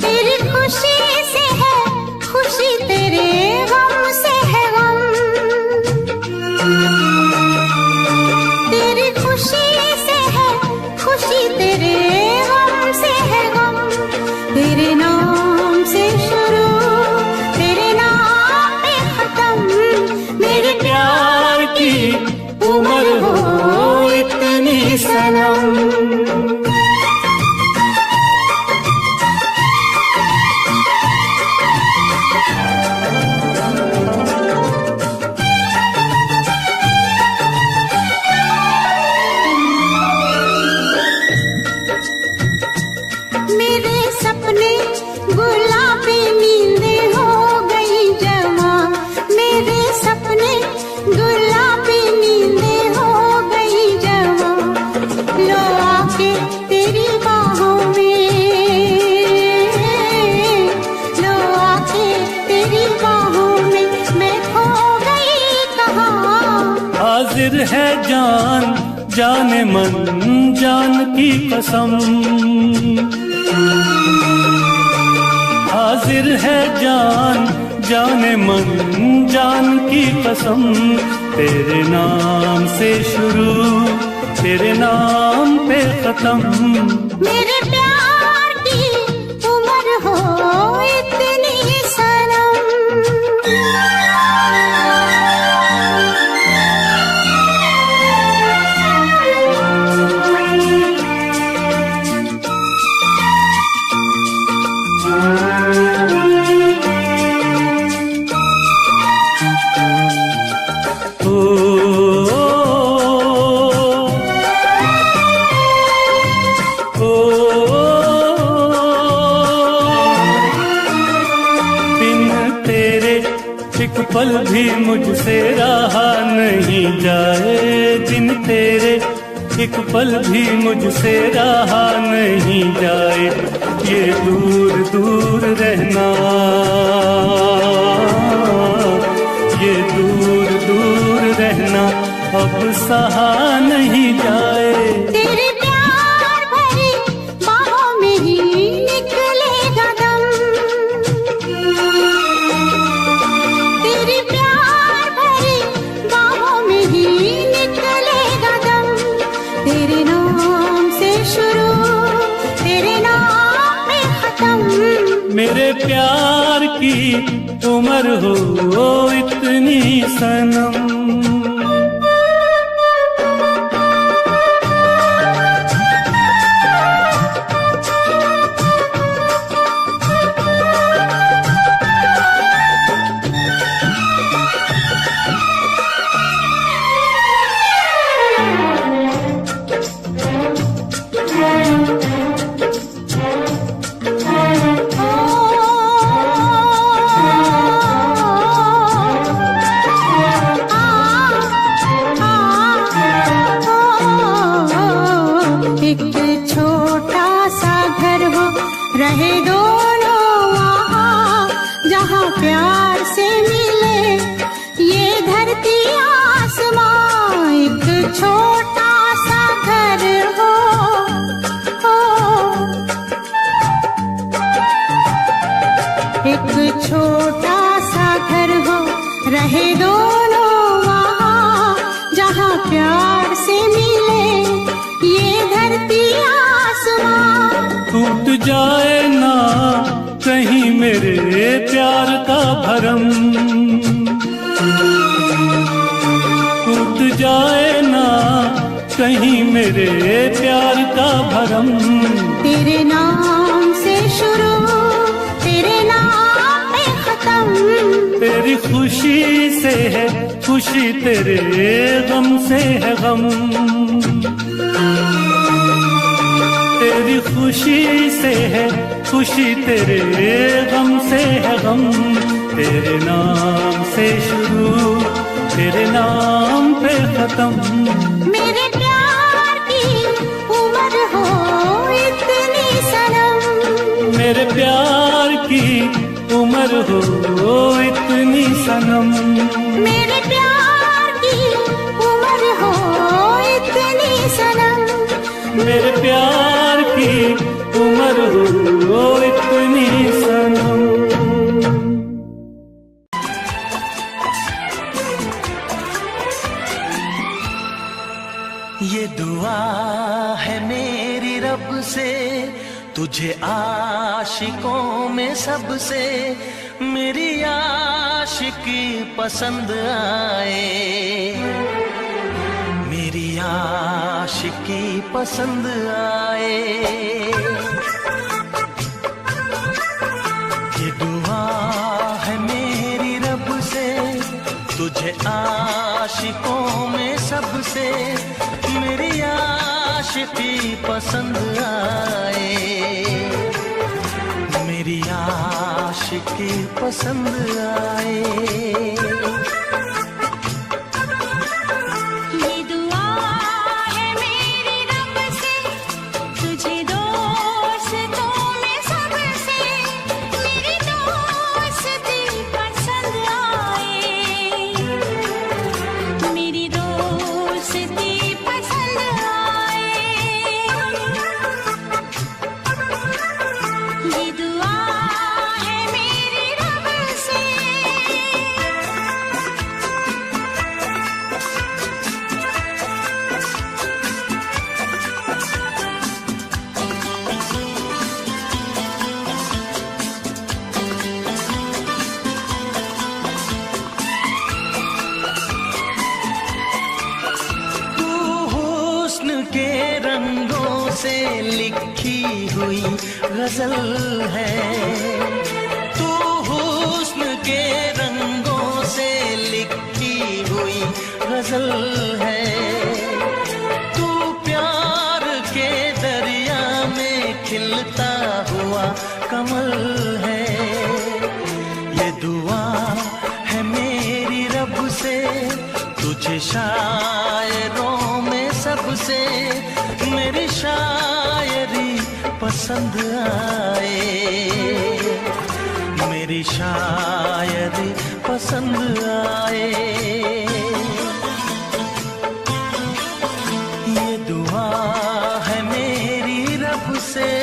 तेरी खुशी से है खुशी तेरे गम से है गम, तेरी खुशी से है खुशी तेरे गम से है गम, तेरे नाम से शुरू तेरे नाम पे खत्म, मेरे प्यार की उम्र हो इतनी सनम। मेरे सपने गुलाबी नींदें हो गई जमा, मेरे सपने गुलाबी नींदें हो गई जमा, लो आके तेरी बाहों में, लो आके तेरी बाहों में, मैं खो गई कहाँ। हाजिर है जान जाने मन जान की कसम, हाजिर है जान जाने मन जान की कसम, तेरे नाम से शुरू तेरे नाम पे खत्म। मेरे प्यार की उम्र हो इतनी सनम। एक पल भी मुझसे रहा नहीं जाए, दिन तेरे एक पल भी मुझसे रहा नहीं जाए। ये दूर दूर रहना, ये दूर दूर रहना अब सहा नहीं जाए। तेरे प्यार भरी बाहों में ही निकलेगा दम। तेरे प्यार भरी बाहों में ही निकलेगा दम। तेरे नाम से शुरू, तेरे नाम में खत्म। मेरे प्यार की उम्र हो इतनी सनम। रहे दोनों वहाँ जहाँ प्यार से मिले ये धरती आसमां। एक छोटा सा घर हो, एक छोटा सा घर हो, रहे दोनों वहाँ जहाँ प्यार से मिले ये धरती आसमां। टूट जाए ना कहीं मेरे प्यार का भरम, टूट जाए ना कहीं मेरे प्यार का भरम। तेरे नाम से शुरू, तेरे नाम पे खत्म। तेरी खुशी से है खुशी, तेरे गम से है गम। तेरी खुशी से है खुशी, तेरे गम से है गम। तेरे नाम से शुरू, तेरे नाम पे खत्म। मेरे प्यार की उम्र हो इतनी सनम। मेरे प्यार की उम्र हो इतनी सनम। मेरे प्यार की उम्र हो इतनी सनम। मेरे प्यार की उम्र हो इतनी सनम। ये दुआ है मेरी रब से, तुझे आशिकों में सबसे मेरी आशिकी पसंद आए, मेरी आशिकी पसंद आए। ये दुआ है मेरी रब से, तुझे आशिकों में सबसे मेरी आशिकी पसंद आए, मेरी आशिकी पसंद आए। लिखी हुई गजल है। तू हुस्न के रंगों से लिखी हुई गजल है। तू प्यार के दरिया में खिलता हुआ कमल है। ये दुआ है मेरी रब से तुझे शायरों में सबसे मेरी शायरी पसंद आए। मेरी शायरी पसंद आए। ये दुआ है मेरी रब से।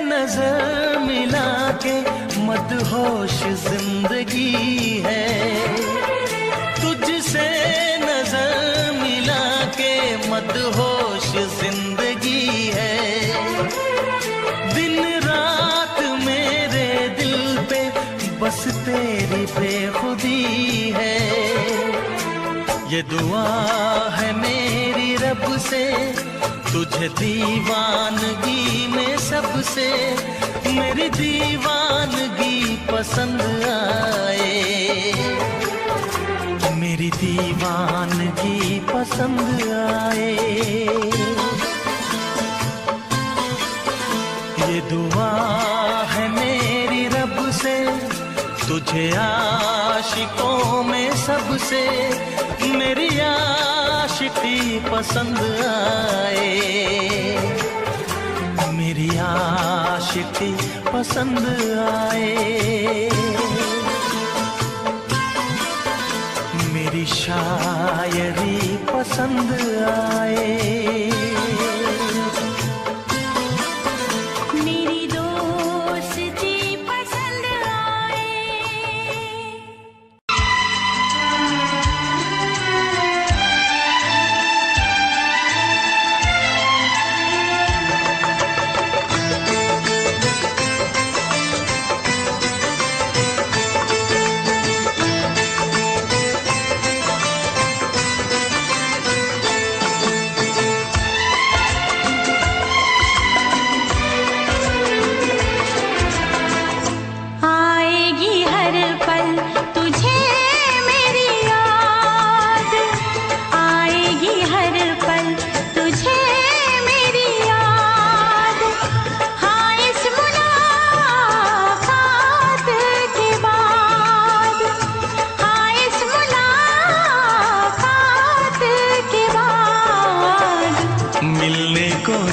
नजर मिला के मदहोश जिंदगी है। तुझसे नजर मिला के मदहोश जिंदगी है। दिन रात मेरे दिल पे बस तेरी बेखुदी है। ये दुआ है मेरी रब से तुझे दीवानगी में सबसे मेरी दीवानगी पसंद आए। मेरी दीवानगी पसंद आए। ये दुआ है मेरी रब से तुझे आशिकों में सबसे मेरी आशिकी पसंद आए। मेरी आशिकी पसंद आए। मेरी शायरी पसंद आए।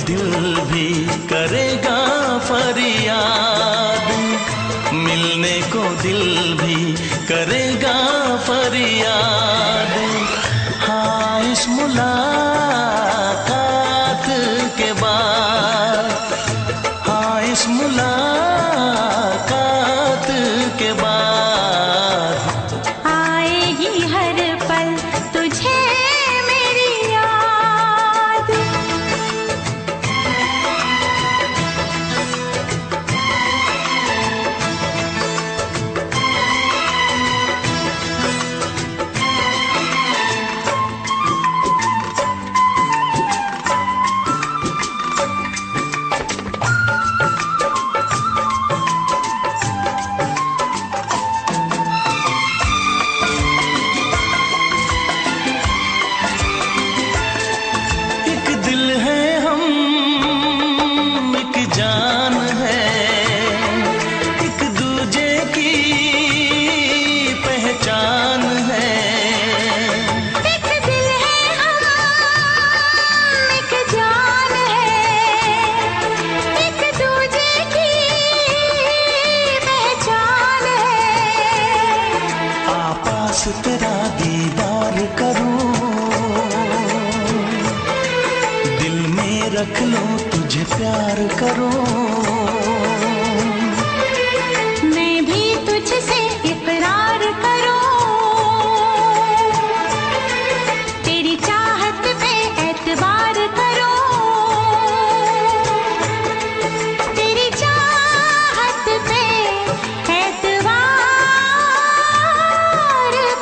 दिल भी करेगा फरियाद, मिलने को दिल भी करेगा फरियाद। मुलाकात के बाद, हाँ इस मुलाकात के बाद आएगी हर पल तुझे मेरी याद। एक दिल है हम, एक जान है, एक दूजे की पहचान है। एक दिल है हम, एक जान है, एक दूजे की पहचान है। आपास तेरा दीदार करूं, दिल में रख लो तुझे प्यार करूं। मैं भी तुझसे इकरार करूं, तेरी चाहत पे एतबार करूं, तेरी चाहत पे एतबार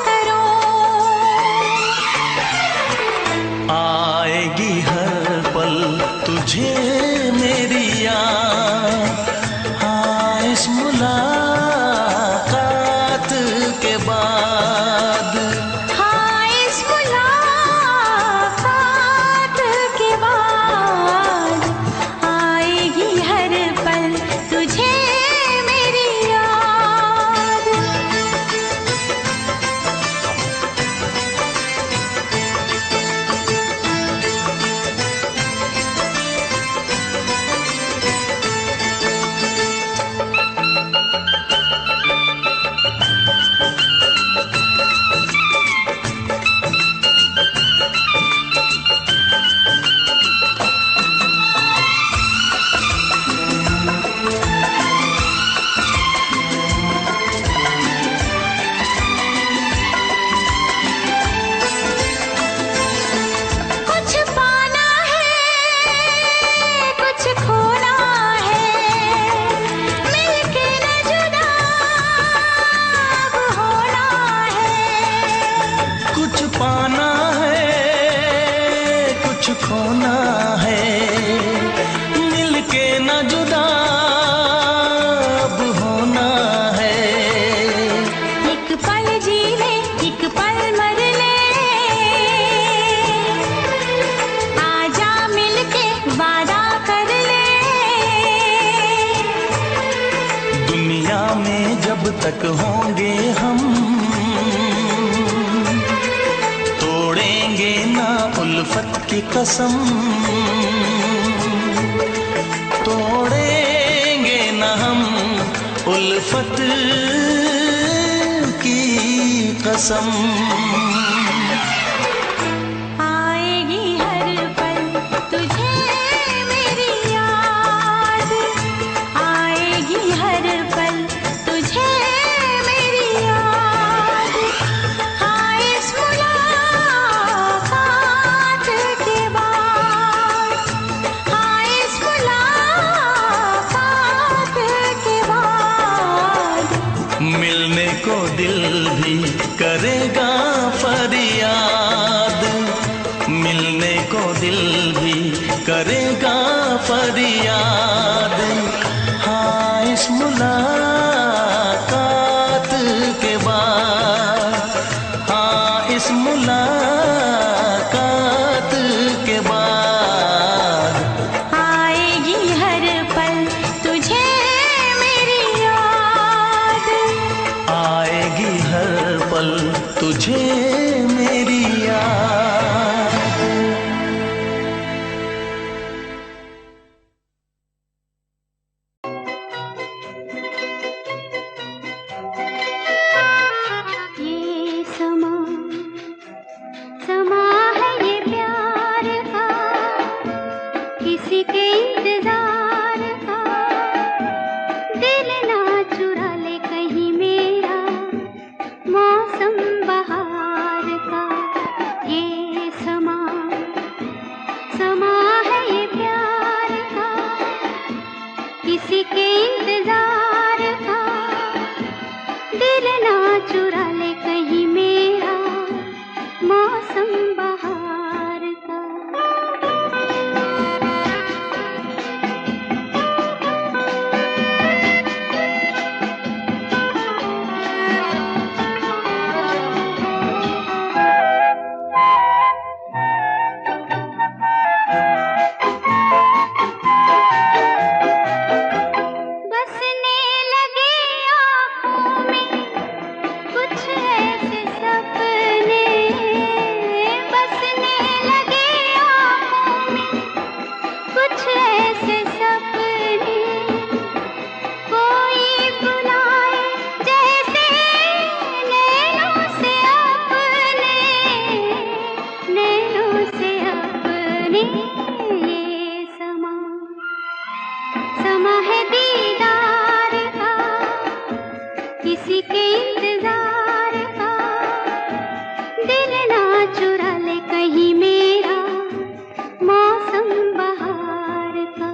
करूं। आएगी हर पल तुझे मेरी याद, हाँ इस मुलाकात के बाद। हाँ इस मुलाकात के बाद आएगी हर पल तुझे मेरी याद। कुछ पाना है, कुछ खोना है, मिलके न जुदा अब होना है। कुछ पाना है, कुछ खोना है, मिलके न जुदा अब होना है। एक पल जी ले, एक पल मर ले, आजा मिलके वादा कर ले। दुनिया में जब तक होंगे हम, तोड़ेंगे ना उल्फत की कसम, तोड़ेंगे ना हम उल्फत की कसम। आएगी हर पल तुझे मेरी याद, आएगी हर पल तुझे मेरी याद। हाँ इस मुलाकात के बाद, हाँ इस मुलाकात के बाद मिलने को दिल भी करेगा फरियाद, मिलने को दिल भी करेगा फरियाद। हाँ इस मुलाकात के बाद, हाँ इस मुलाकात के बाद आएगी हर पल तुझे मेरी याद। आएगी हर पल तुझे मेरी याद। से अपने ये समा समा है दीदार का, किसी के इंतजार का, दिल ना चुरा ले कहीं मेरा मौसम बहार का।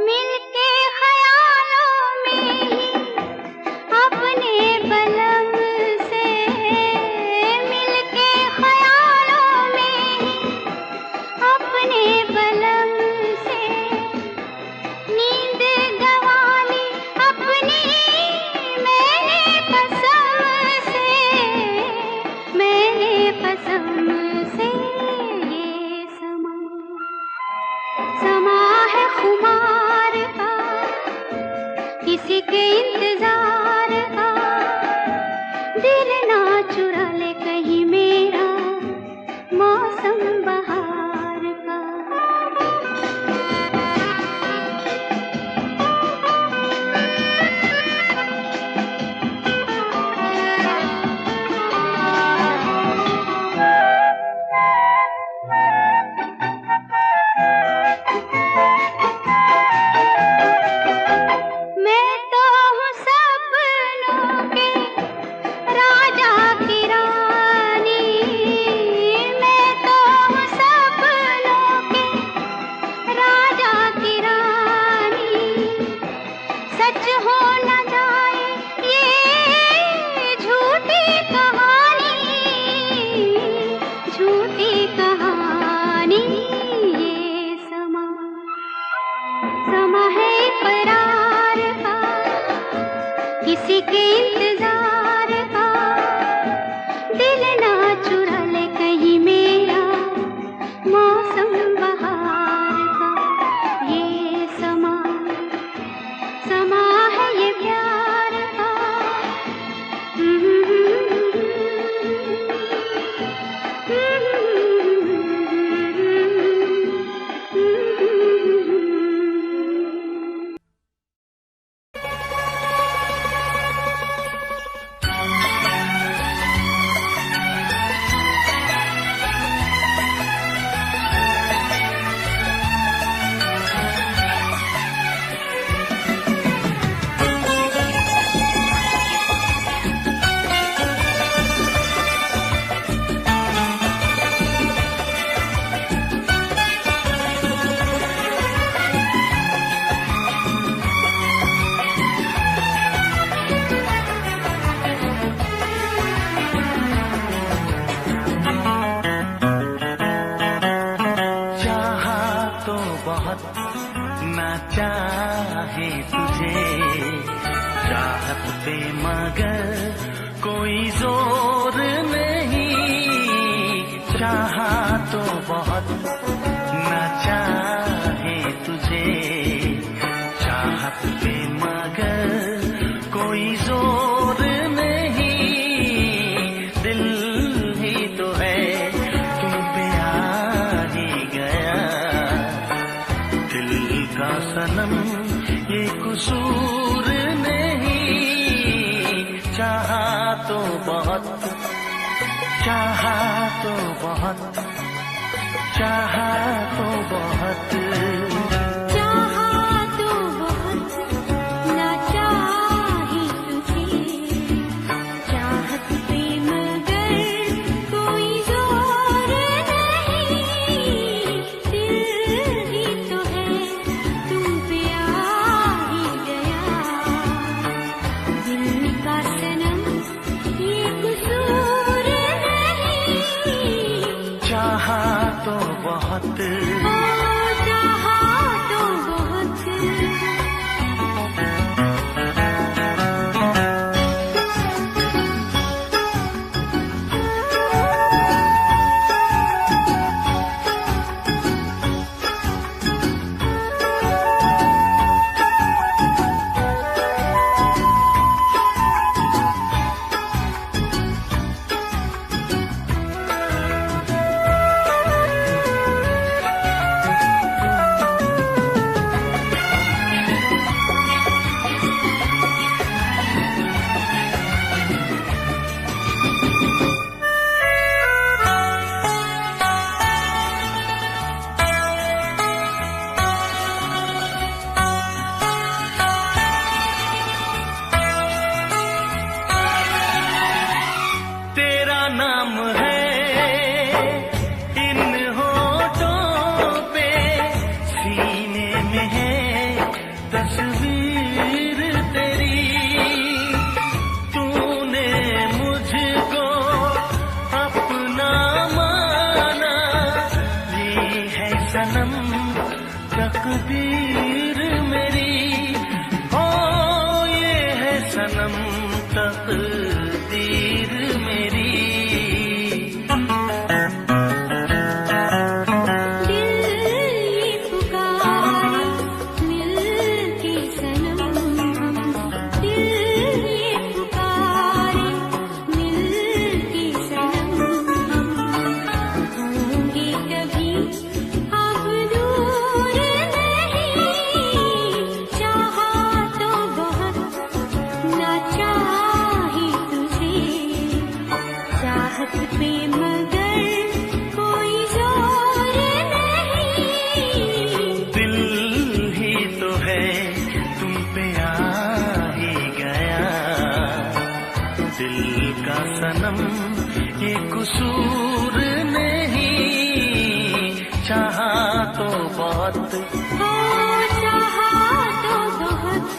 मिलके ख्यालों में ही अपने बलम से, मिलके ख्यालों में ही अपने बलम से, नींद गंवाली अपनी मैंने कसम से, मैंने कसम से। ये समा समा है खुमार का, किसी के इंतजार का, दिल ना चुरा ले कहीं मेरा मौसम बहार का। मैं तो हूँ सपनों के राजा की रानी, मैं तो हूँ सपनों के राजा की रानी। सच हो न जाए ये झूठी कहानी, झूठी कहानी। ये समा समा है इकरार का, किसी के इंतजार का, दिल ना चुरा ले कहीं मेरा मौसम बहार का। ये समा समा है ये प्यार का। ना चाहे तुझे चाहत पे मगर कोई जोर नहीं, चाहा तो बहुत ना चाहे तुझे चाहत पे मगर कोई जोर नहीं, दिल ही तो है तुम पे आ ही गया, दिल का सनम ये कसूर नहीं, चाहा तो बहुत, चाहा तो बहुत, चाहा तो बहुत, चाहा तो बहुत ना चाहे तुझे चाहत पे मगर कोई जोर नहीं, दिल ही तो है तुम पे आ ही गया, दिल का सनम ये कसूर नहीं, चाहा तो बहुत, चाहा तो बहुत। सनम तकदीर मेरी, ओ ये है सनम तकदीर मेरी। सनम ये कसूर नहीं, चाहा तो बहुत, हो चाहा तो बहुत।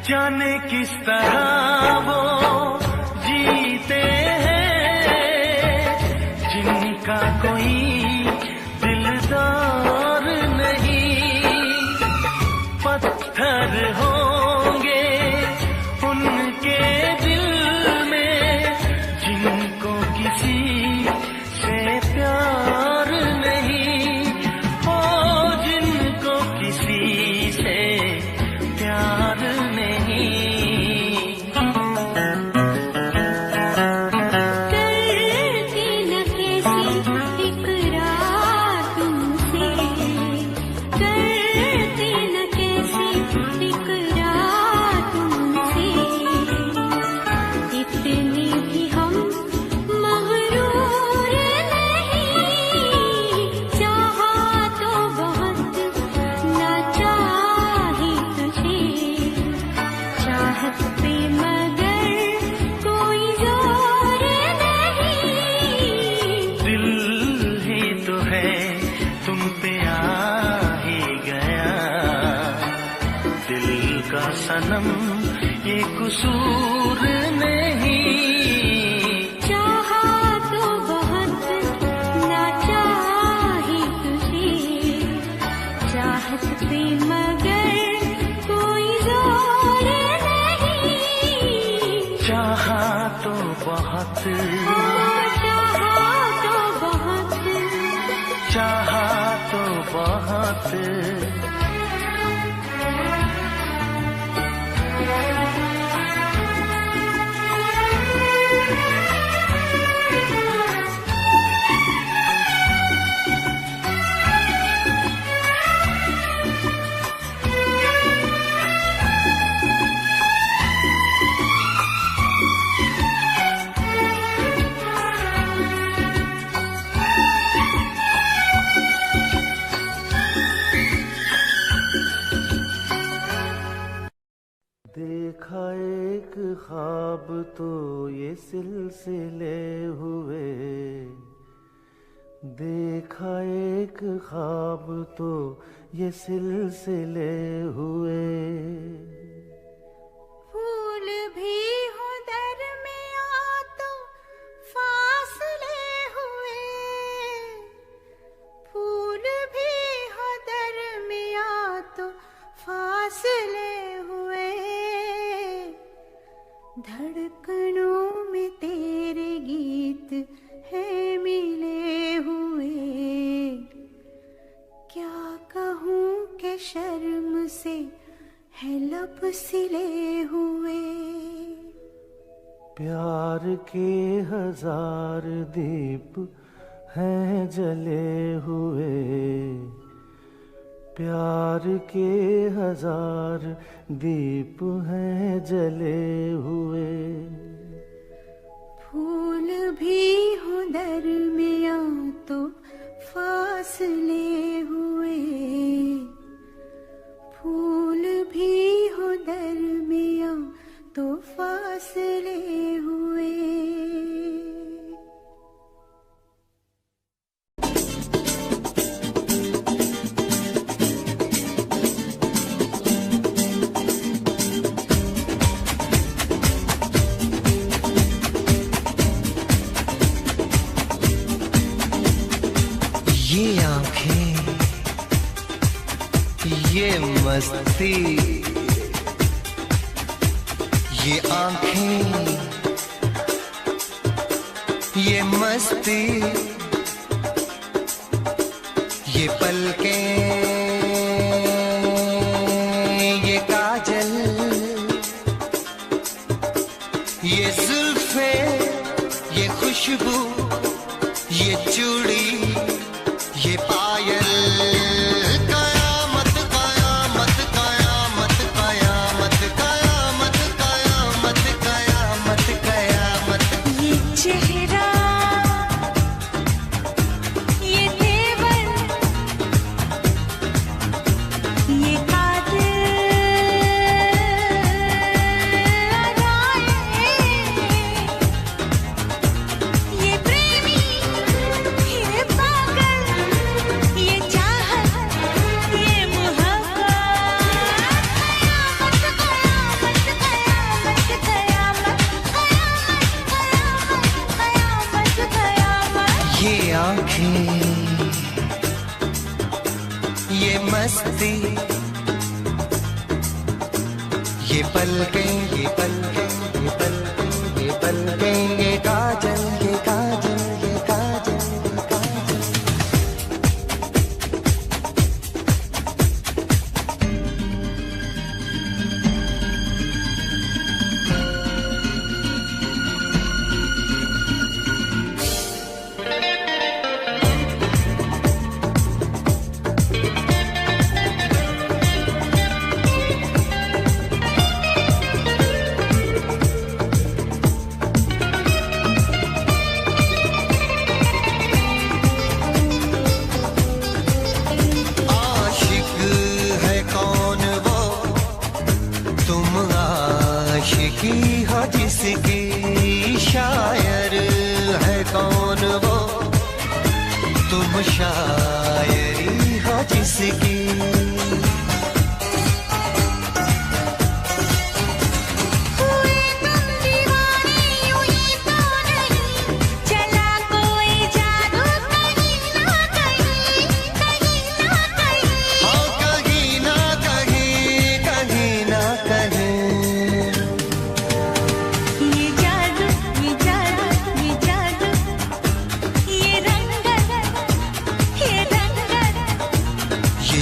जाने किस तरह वो जीते हैं जिनका कोई दिलदार नहीं, पत्थर होंगे उनके दिल में जिनको किसी से प्यार नहीं, ओ जिनको किसी से प्यार नहीं। करती न कैसी इकरार तुमसे, करती न कैसी इकरार तुमसे, इतनी भी हम मगरूर नहीं, चाहा तो बहुत ना चाही तुझे, चाहत पे मगर कोई जोर नहीं। दिल ही तो है तुम पे आ ही गया, दिल का सनम ये कसूर नहीं, चाहा तो बहुत ना चाही तुझे, चाहत पे मगर कोई जोर नहीं। चाहा तो बहुत, ओ चाहा तो बहुत। चाहा तो बहुत। देखा एक ख्वाब तो ये सिलसिले हुए, देखा एक ख्वाब तो ये सिलसिले हुए। फूल भी हो दरमिया तो फासले हुए, फूल भी हो दरमिया तो फासले हुए। धड़कनों में तेरे गीत है मिले हुए, क्या कहूँ कि शर्म से है लब सिले हुए। प्यार के हजार दीप हैं जले हुए, प्यार के 1000 दीप हैं जले हुए। फूल भी हो दरमियां तो फासले हुए, फूल भी हो दरमियां तो फासले हुए। ये आंखें, ये मस्ती, ये आंखें, ये मस्ती, ये पलकें, ये काजल, ये जुल्फे, ये खुशबू, ये चूड़ी, ये पायल, कयामत कयामत कयामत कयामत कयामत कयामत कयामत कयामत। ये चेहरा, ये तेवर, ये कातिल अदाएं, ये प्रेमी, ये पागल, ये चाहत, ये मोहब्बत, कयामत कयामत कयामत कयामत कयामत कयामत कयामत। ये आंखें, ये मस्ती, ये पलकें, ये पलकें, ये पलकें, ये पलकें, ये काजल, ये काजल, ये काजल, ये काजल। आशिक है कौन वो, तुम आशिकी हो जिसकी, शायर है कौन वो, तुम शायरी हो जिसकी। हुए तुम दीवाने यूं ही तो नहीं, चला कोई जादू कहीं ना कहीं, कहीं ना कहीं। हाँ कहीं ना कहीं, कहीं ना कहीं। ये जादू, ये जादू, ये जादू, ये रंगत, ये रंगत, ये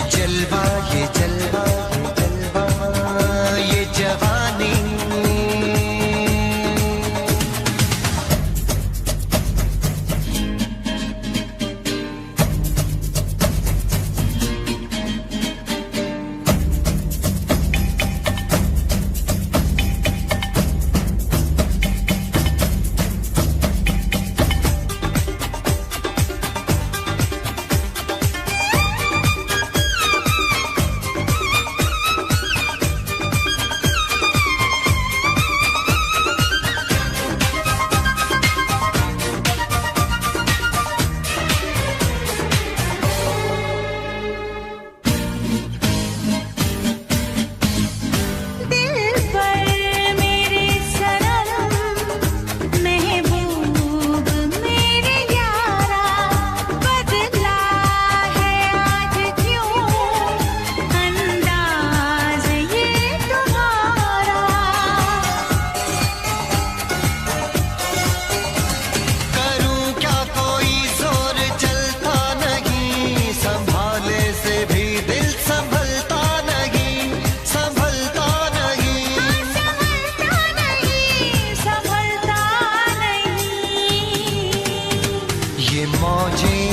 मौजें,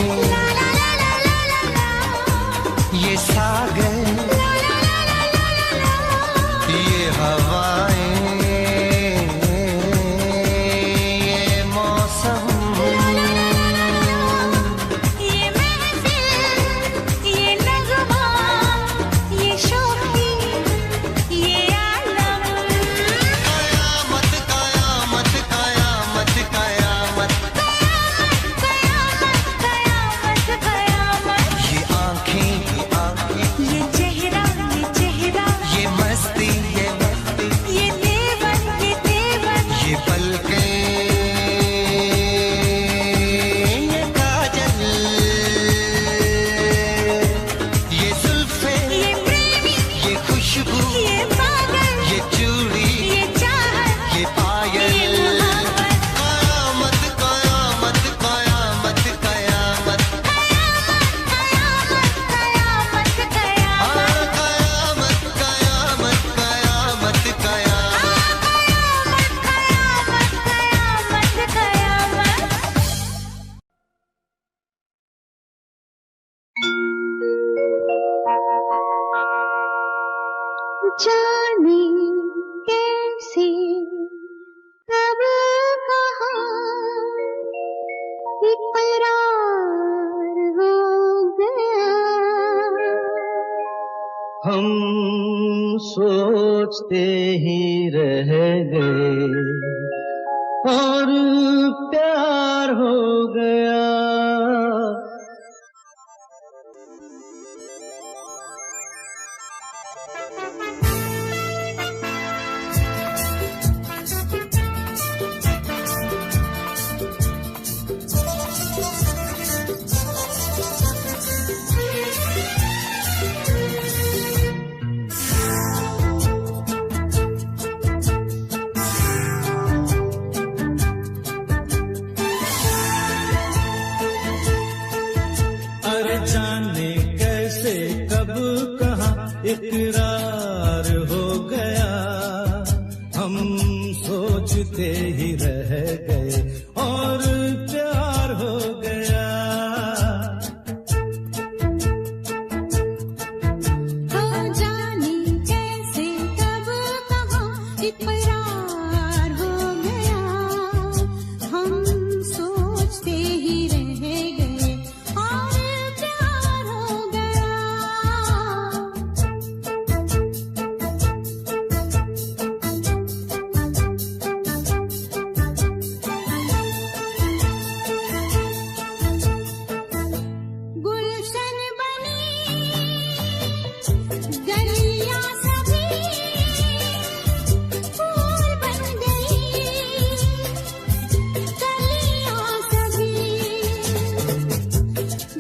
ये सागर, ये हवाएं, ये मौसम, ये महफिल, ये नगमा, ये शोखी, ये आलम, कयामत कयामत कयामत कयामत, कयामत कयामत, ये आंखें, ये चेहरा, ये मस्ती, ये देवन, ये पलकें, ये काजल, ये जुल्फे, ये प्रेमी, ये खुशबू, ये पागल, ये चूड़ी, ये चाहत, ये पायल, ये मोहब्बत, कयामत कयामत कयामत कयामत, कयामत कयामत, कयामत कयामत कयामत कयामत, कयामत कयामत। जाने कैसे कब कहाँ इकरार हो गया। हम सोचते ही रह गए और प्यार हो गया। अरे जाने कैसे कब कहाँ इकरार हो गया। हम सोचते ही रह गए और प्यार हो गया। हो जाने कैसे कब कहाँ इकरार हो गया। हम सोचते ही रह गए और प्यार हो गया। गुलशन बनी गलियां सभी फूल बन गई। गलियां सभी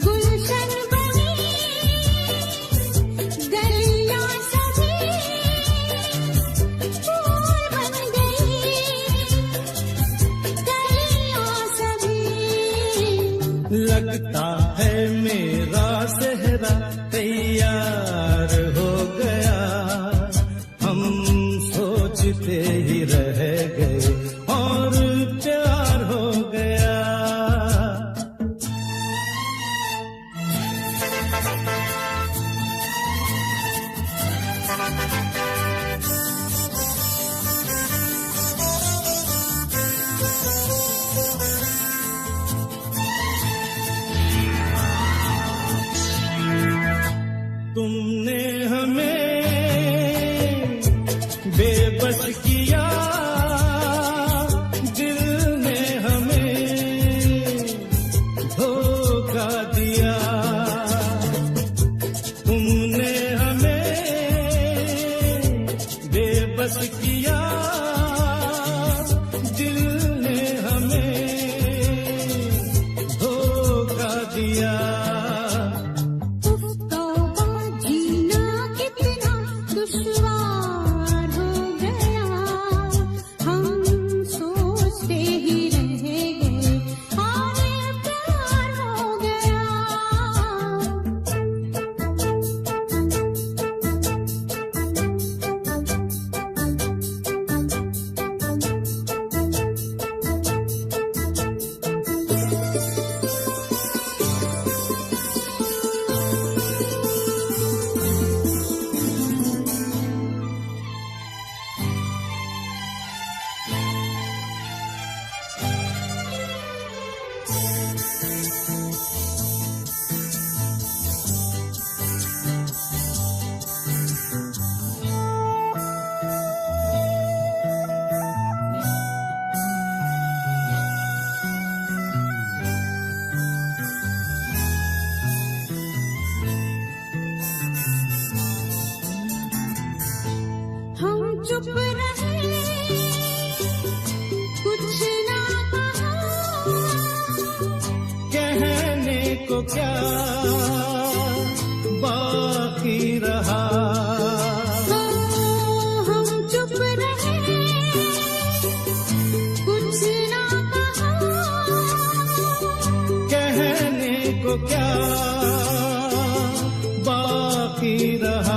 गुलशन बनी गलियां सभी फूल बन गई। गलियां सभी लगता है मेरा सेहरा तैयार हो गया। हम सोचते ही रह गए और प्यार हो गया। तुमने हमें बेबस किया, दिल ने हमें धोखा दिया। तुमने हमें बेबस किया, दिल ने हमें धोखा दिया। तौबा जीना कितना दुश्वार हो गया। हम सोचते ही रह गए और प्यार हो गया। को क्या बाकी रहा। हम चुप रहे, कुछ ना कहा, कहने को क्या बाकी रहा।